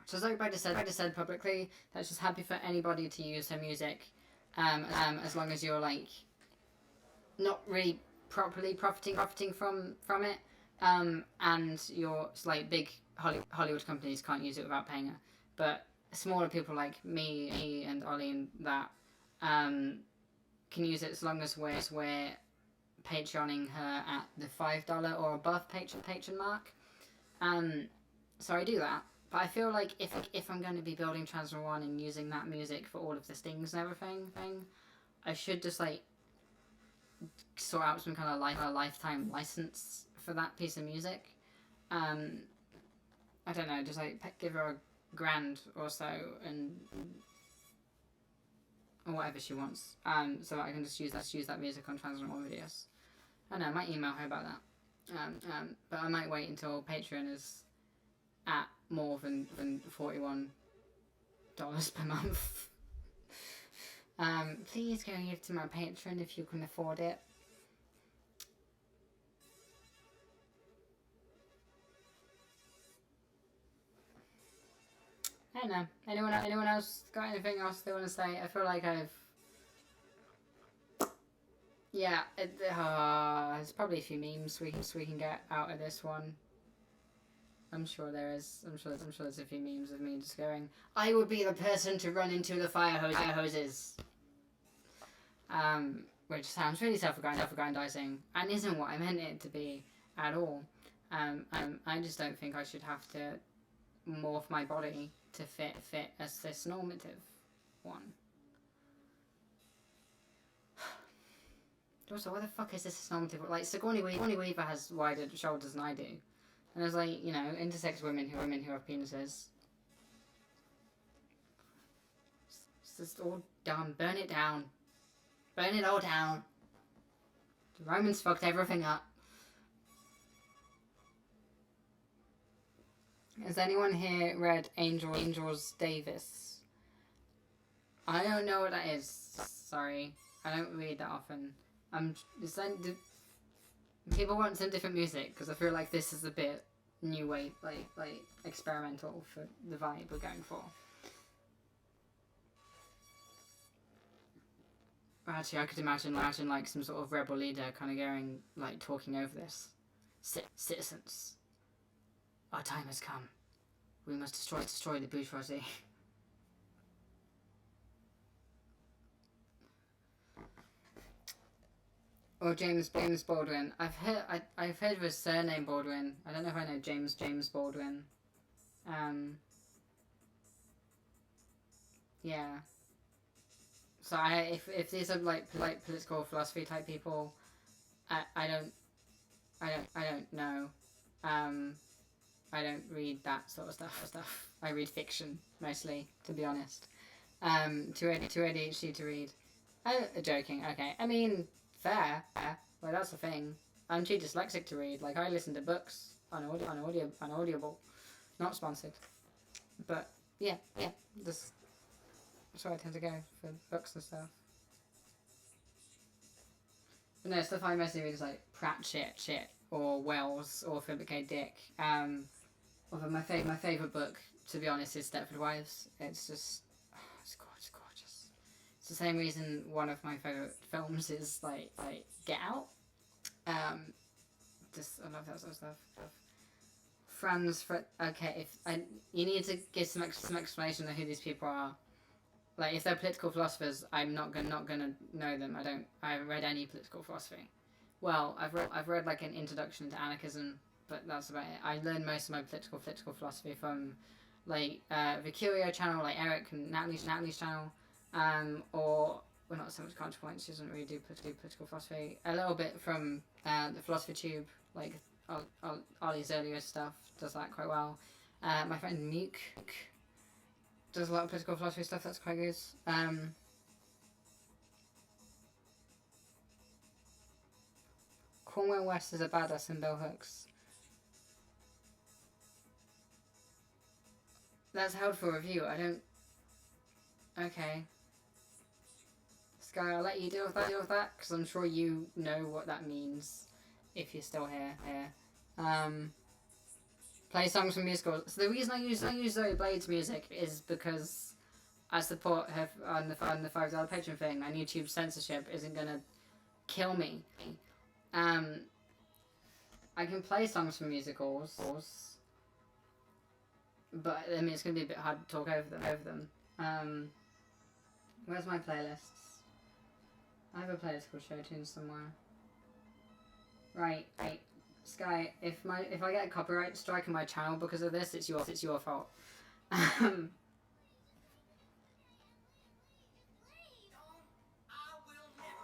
so Zoe Blade has said publicly that she's happy for anybody to use her music, as long as you're like not really properly profiting from it, and your like big Hollywood companies can't use it without paying her, but smaller people like me and Ollie and that can use it as long as we're Patreoning her at the $5 or above patron mark. So I do that, but I feel like if I'm going to be building Transfer One and using that music for all of the stings and everything, I should just like sort out some kind of lifetime license for that piece of music. I don't know, just like give her $1,000 or so and or whatever she wants. So I can just use that music on Transfer One videos. I don't know, I might email her about that. But I might wait until Patreon is at more than $41 per month. Please go give to my Patreon if you can afford it. I don't know. Anyone else got anything else they want to say? I feel like I've... Yeah, there's probably a few memes we can get out of this one. I'm sure there is. I'm sure there's a few memes of me just going, I would be the person to run into the fire hoses. Which sounds really self-aggrandizing and isn't what I meant it to be at all. I just don't think I should have to morph my body to fit a cis-normative one. Also, what the fuck is this cis-normative? Like, Sigourney Weaver has wider shoulders than I do. And there's like, you know, intersex women who have penises. It's just all done. Burn it down. Burn it all down. The Romans fucked everything up. Has anyone here read Angels Davis? I don't know what that is. Sorry. I don't read that often. People want some different music because I feel like this is a bit new wave, like experimental for the vibe we're going for. Actually, I could imagine like some sort of rebel leader kind of going, like, talking over this. Citizens, our time has come. We must destroy the bourgeoisie. Or James Baldwin. I've heard of his surname Baldwin. I don't know if I know James Baldwin. Yeah. So if these are like political philosophy type people, I don't know. I don't read that sort of stuff. I read fiction mostly, to be honest. Too ADHD to read. Joking. Okay. I mean, fair. Well, that's the thing. I'm too dyslexic to read. Like, I listen to books on Audible. Not sponsored. But yeah. That's where I tend to go for books and stuff. But no, stuff I mostly read is like Pratchett or Wells or Philip K. Dick. Although my favourite book, to be honest, is Stepford Wives. It's just, it's gorgeous. It's the same reason one of my favourite films is like Get Out. Just I love that sort of stuff. Okay, you need to give some explanation of who these people are. Like, if they're political philosophers, I'm not gonna know them. I haven't read any political philosophy. Well, I've read like an introduction to anarchism, but that's about it. I learned most of my political philosophy from like the Curio channel, like Eric and Natalie's channel, or well, not so much ContraPoint. She doesn't really do political philosophy. A little bit from the Philosophy Tube, like Ollie's earlier stuff does that quite well. My friend Muke does a lot of political philosophy stuff. That's quite good. Cornwell West is a badass in bell hooks. That's held for review. I don't. Okay. Sky, I'll let you deal with that, because I'm sure you know what that means. If you're still here. Play songs from musicals. So the reason I use Zoe Blade's music is because I support her on the $5 Patreon thing, and YouTube censorship isn't gonna kill me. I can play songs from musicals, but I mean it's gonna be a bit hard to talk over them. Where's my playlists? I have a playlist called Show Tunes somewhere. Right. Sky, if I get a copyright strike on my channel because of this, it's your fault.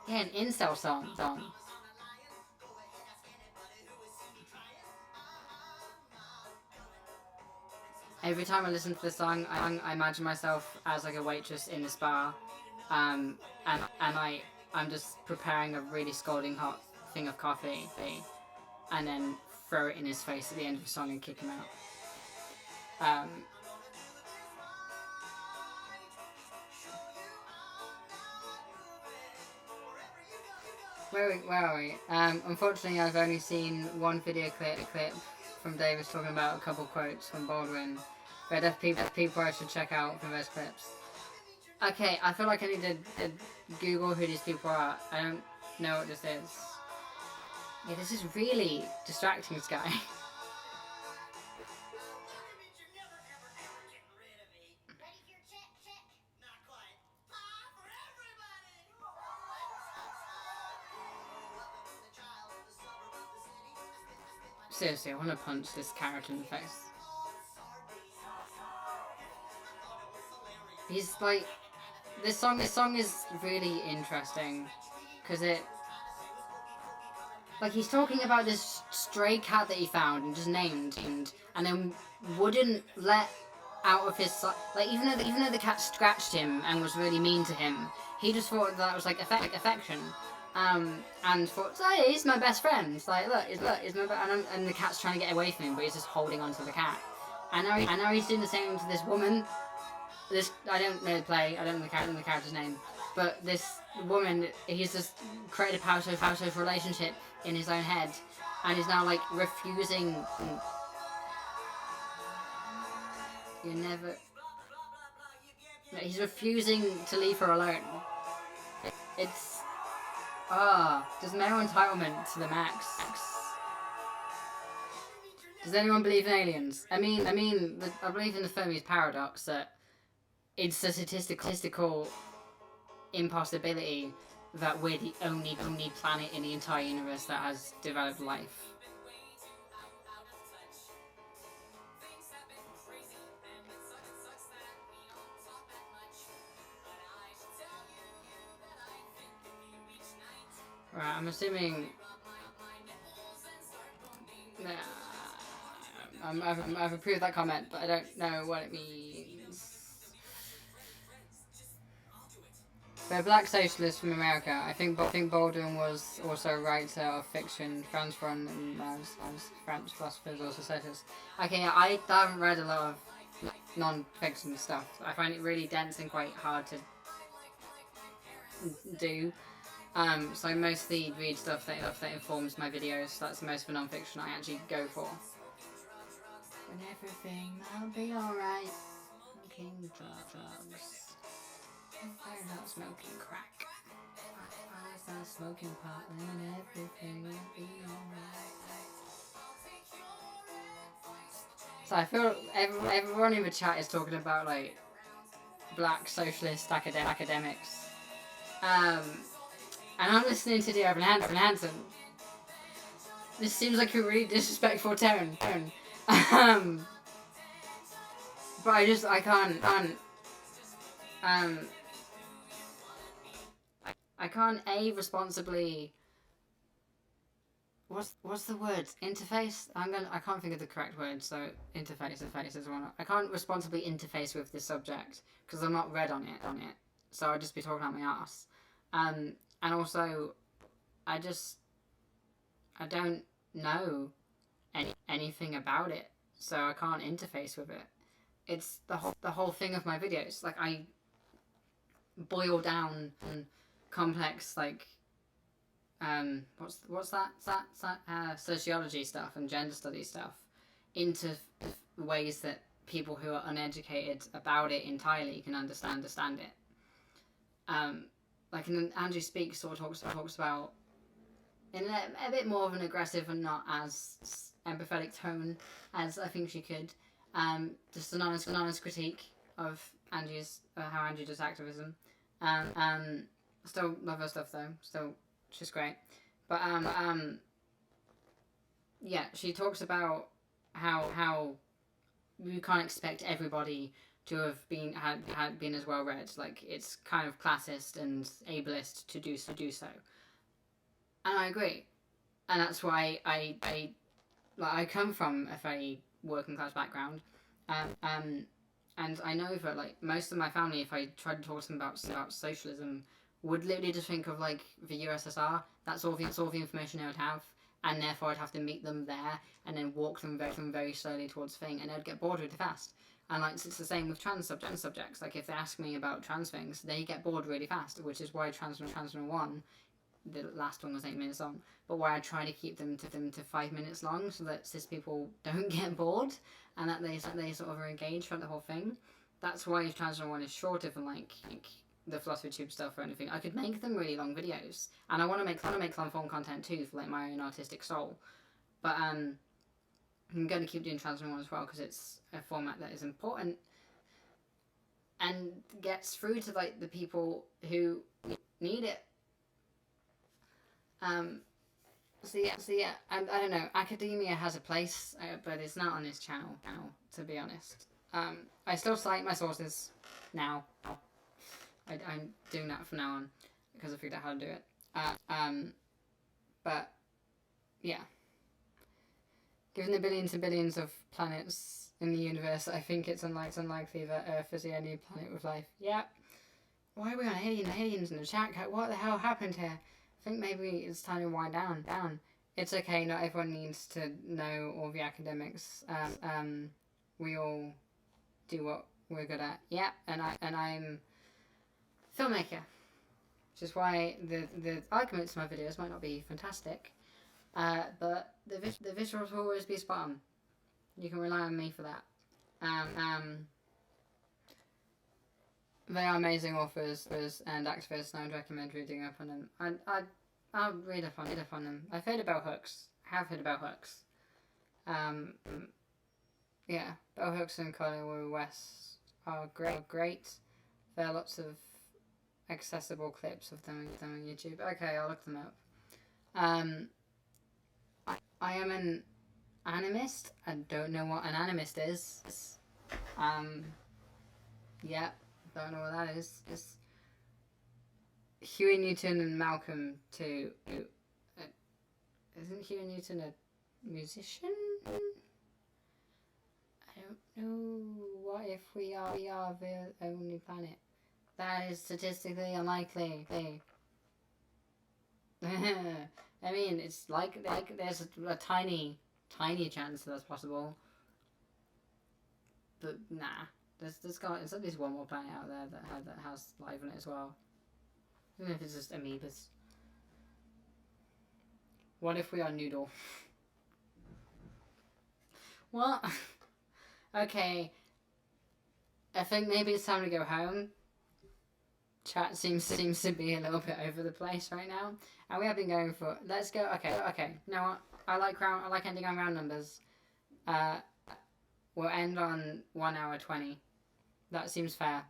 Yeah, an incel song. Every time I listen to this song, I imagine myself as like a waitress in this bar, and I'm just preparing a really scalding hot thing of coffee, and then throw it in his face at the end of the song and kick him out. Where are we? Unfortunately, I've only seen one video clip from Davis talking about a couple quotes from Baldwin. But there's people I should check out from those clips. Okay, I feel like I need to Google who these people are. I don't know what this is. Yeah, this is really distracting, Sky. Seriously, I want to punch this carrot in the face. He's like, this song is really interesting, because like, he's talking about this stray cat that he found and just named, and then wouldn't let out of his, like, even though the cat scratched him and was really mean to him, he just thought that was like affection. And thought, hey, he's my best friend. It's like, look, he's my best, and the cat's trying to get away from him, but he's just holding onto the cat. And now he's doing the same to this woman. I don't know the play, I don't know the character's name, but this woman, he's just created a powerful relationship in his own head, and he's now like refusing. He's refusing to leave her alone. It's just male entitlement to the max. Does anyone believe in aliens? I believe in the Fermi's paradox, that it's a statistical impossibility that we're the only planet in the entire universe that has developed life. Right, I'm assuming. I've approved that comment, but I don't know what it means. They're black socialists from America. I think Baldwin was also a writer of fiction. Franz Fanon and French philosophers, also socialists. Okay, yeah, I haven't read a lot of non-fiction stuff. I find it really dense and quite hard to do. So I mostly read stuff that informs my videos. That's most of the non-fiction I actually go for. And everything will be alright. Smoking drugs. I'm not smoking crack. I start smoking pot and everything will be alright. So I feel everyone in the chat is talking about like black socialist academics. And I'm listening to the Evan Hansen. This seems like a really disrespectful tone. But I can't I can't responsibly. What's the word? Interface? I can't think of the correct word. So interface is one. I can't responsibly interface with this subject because I'm not read on it. So I'll just be talking out my ass. And also, I don't know anything about it, so I can't interface with it. It's the whole thing of my videos. Like I boil down complex like what's that sociology stuff and gender studies stuff into ways that people who are uneducated about it entirely can understand it. Like in Andrew Speaks sort of talks about in a bit more of an aggressive and not as empathetic tone as I think she could. Just an honest critique of Andrew's how Andrew does activism. Still love her stuff though. Still, she's great. But yeah, she talks about how you can't expect everybody to have had been as well read. Like it's kind of classist and ableist to do so. And I agree. And that's why I come from a very working class background. And I know that like most of my family, if I tried to talk to them about socialism, would literally just think of like the USSR. That's all the information they would have, and therefore I'd have to meet them there and then walk them very slowly towards thing, and they'd get bored really fast. And like it's the same with trans subjects. Like if they ask me about trans things, they get bored really fast, which is why Trans 1, the last one was 8 minutes long, but why I try to keep them to 5 minutes long so that cis people don't get bored and that they sort of are engaged throughout the whole thing. That's why Trans 1 is shorter than like the philosophy tube stuff or anything. I could make them really long videos, and I want to make long form content too for like my own artistic soul. But I'm going to keep doing Trans 1 as well because it's a format that is important and gets through to like the people who need it. So yeah, I don't know. Academia has a place, but it's not on this channel. To be honest, I still cite my sources now. I'm doing that from now on because I figured out how to do it. But yeah, given the billions and billions of planets in the universe, I think it's unlikely that Earth is the only planet with life. Yeah. Why are we on aliens in the chat? What the hell happened here? I think maybe it's time to wind down. It's okay, not everyone needs to know all the academics. We all do what we're good at. Yeah, and I'm filmmaker. Which is why the arguments in my videos might not be fantastic. But the visuals will always be spot on. You can rely on me for that. They are amazing authors and activists, and I would recommend reading up on them. I'll read up on them. I've heard about Hooks. Have heard about Hooks. Yeah, Bell Hooks and Colin West are great. There are lots of accessible clips of them on YouTube. Okay, I'll look them up. I am an animist. I don't know what an animist is. Yeah. Don't know what that is. It's Huey Newton and Malcolm too. Isn't Huey Newton a musician? I don't know. What if we are the only planet? That is statistically unlikely. I mean, it's like there's a tiny chance that's possible. But nah. There's at least one more planet out there that has life in it as well. Even if it's just amoebas. What if we are Noodle? What? Okay. I think maybe it's time to go home. Chat seems to be a little bit over the place right now, and we have been going for. Let's go. Okay. You know what? I like ending on round numbers. We'll end on 1 hour 20. That seems fair.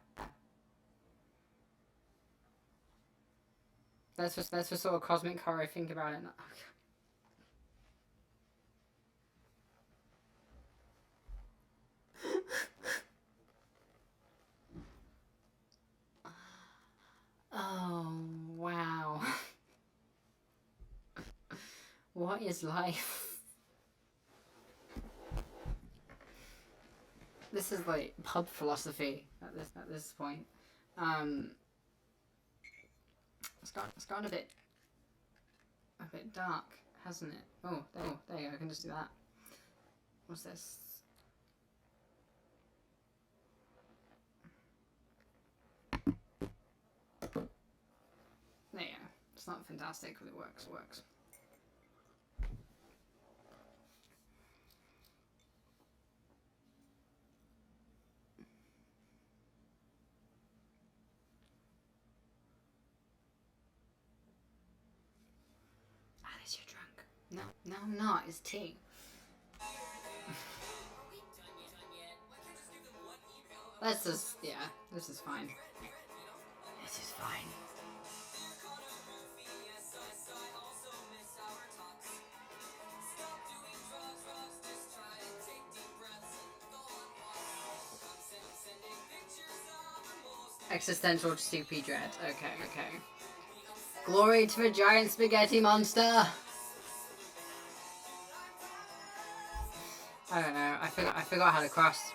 That's for sort of cosmic horror. Think about it. Oh, wow. What is life? This is like pub philosophy at this point. It's gotten a bit dark, hasn't it? Oh, there you go. I can just do that. What's this? There you go. It's not fantastic, but it works. Alice, you're drunk. No, I'm not. It's tea. This is fine. This is fine. Existential CP dread. Okay. Glory to a giant spaghetti monster! I don't know. I forgot how to cross.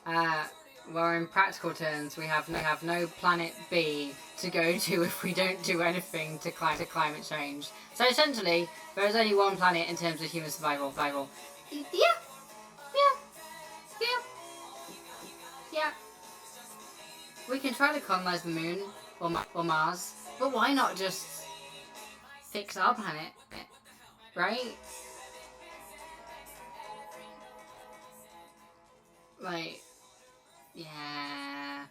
Well, in practical terms, we have no planet B to go to if we don't do anything to climate change. So essentially, there is only one planet in terms of human survival. Yeah. We can try to colonize the moon or Mars, but why not just fix our planet, right? Like, yeah.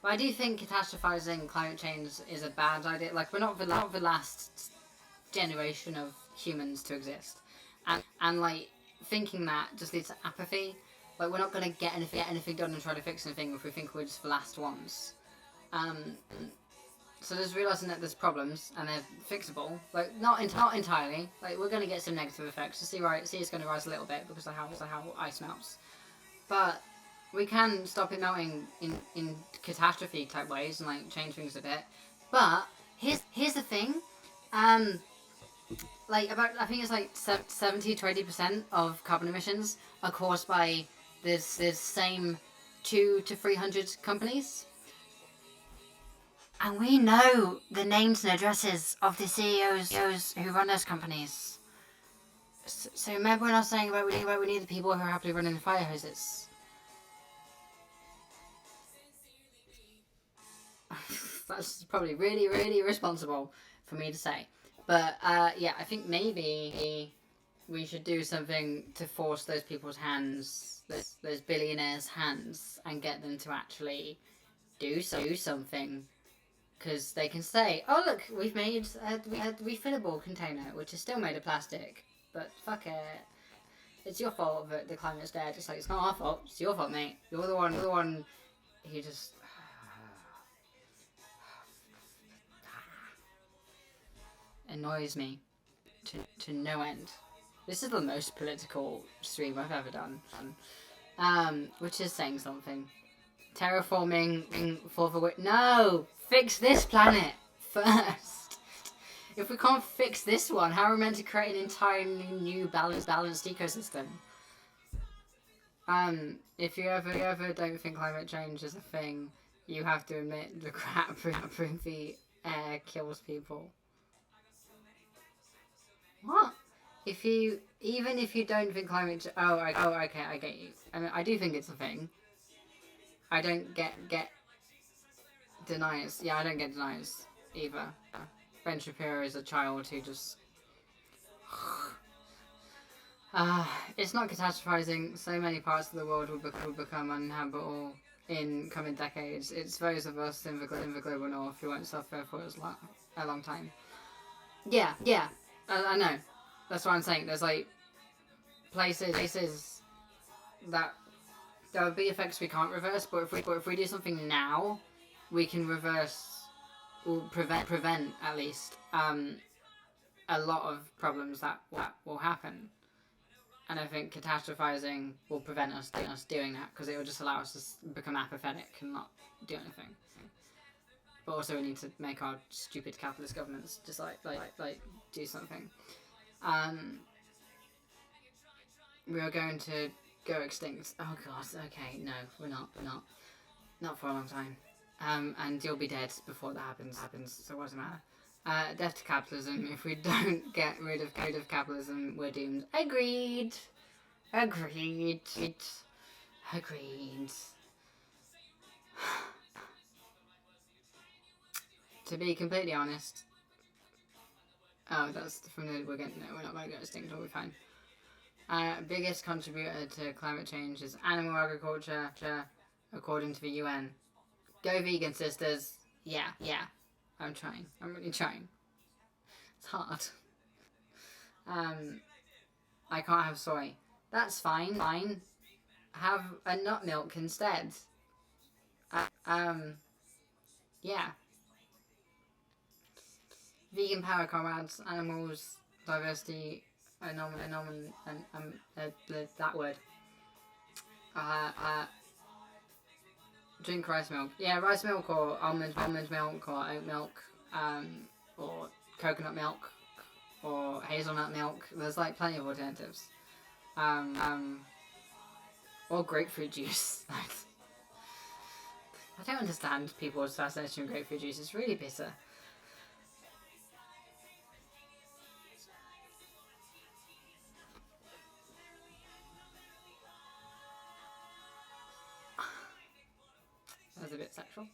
But I do think catastrophizing climate change is a bad idea. Like, we're not the last generation of humans to exist, and like thinking that just leads to apathy. Like, we're not gonna get anything done and try to fix anything if we think we're just the last ones. So just realizing that there's problems and they're fixable. Like, not entirely. Like, we're gonna get some negative effects. The sea is gonna rise a little bit because of how ice melts, but we can stop it melting in catastrophe type ways and like change things a bit. But here's the thing, like I think it's like 70 to 80% of carbon emissions are caused by this same 200 to 300 companies, and we know the names and addresses of the CEOs who run those companies. So remember when I was saying about we need the people who are happily running the fire hoses? That's probably really, really irresponsible for me to say. But yeah, I think maybe we should do something to force those people's hands, those billionaires' hands, and get them to actually do something. Because they can say, oh look, we've made a refillable container, which is still made of plastic. But fuck it. It's your fault that the climate's dead. It's like, it's not our fault, it's your fault, mate. You're the one who just... annoys me to no end. This is the most political stream I've ever done. Which is saying something. Terraforming for the... No! Fix this planet first! If we can't fix this one, how are we meant to create an entirely new balanced ecosystem? If you ever don't think climate change is a thing, you have to admit the crap in the air kills people. What? Even if you don't think climate change... okay, I get you. I mean, I do think it's a thing. I don't get deniers. Yeah, I don't get deniers either. Ben Shapiro is a child who just... it's not catastrophizing. So many parts of the world will become uninhabitable in coming decades. It's those of us in the global north who won't suffer for a long time. Yeah, I know. That's what I'm saying. There's like places that there will be effects we can't reverse, but if we do something now, we can reverse or prevent at least a lot of problems that will happen. And I think catastrophizing will prevent us doing that, because it will just allow us to become apathetic and not do anything. But also we need to make our stupid capitalist governments just like do something. We are going to go extinct. Oh god, okay, no, we're not. Not for a long time. And you'll be dead before that happens, so what does it matter? Death to capitalism. If we don't get rid of capitalism, we're doomed. Agreed. To be completely honest, that's from the we're not going to go extinct. We'll be fine. Biggest contributor to climate change is animal agriculture, according to the UN. Go vegan, sisters. Yeah. I'm trying. I'm really trying. It's hard. I can't have soy. That's fine. Have a nut milk instead. Yeah. Vegan power, comrades, animals, diversity, that word. Drink rice milk. Yeah, rice milk or almond milk or oat milk, or coconut milk or hazelnut milk. There's like plenty of alternatives. Or grapefruit juice. I don't understand people's fascination with grapefruit juice. It's really bitter. That was a bit sexual.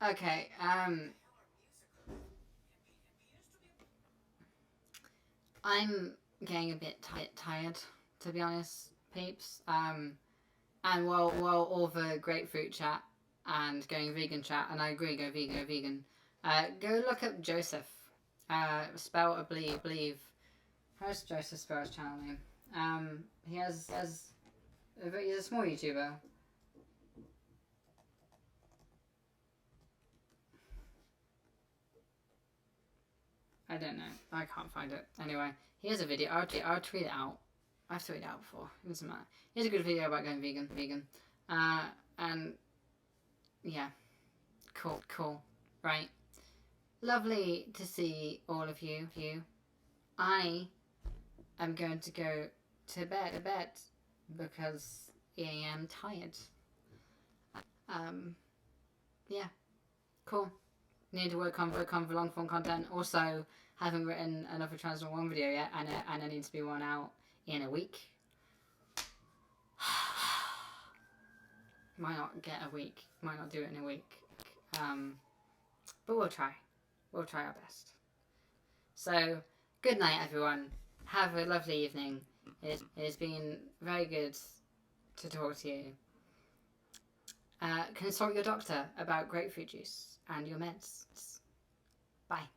Okay, I'm getting a bit tired, to be honest, peeps. And while all the grapefruit chat and going vegan chat, and I agree, go vegan. Go look up Joseph. Spell I believe. How's Joseph spell his channel name? He's a small YouTuber. I don't know. I can't find it. Anyway, he has a video. I'll tweet it out. I've tweeted it out before. It doesn't matter. He has a good video about going vegan. And yeah, cool. Right. Lovely to see all of you. I am going to go to bed because I am tired. Yeah, cool. Need to work on the long form content. Also, haven't written another Transform 1 video yet, and there needs to be one out in a week. Might not get a week. Might not do it in a week. But we'll try. We'll try our best. So, good night, everyone. Have a lovely evening. It has been very good to talk to you. Consult your doctor about grapefruit juice and your meds. Bye.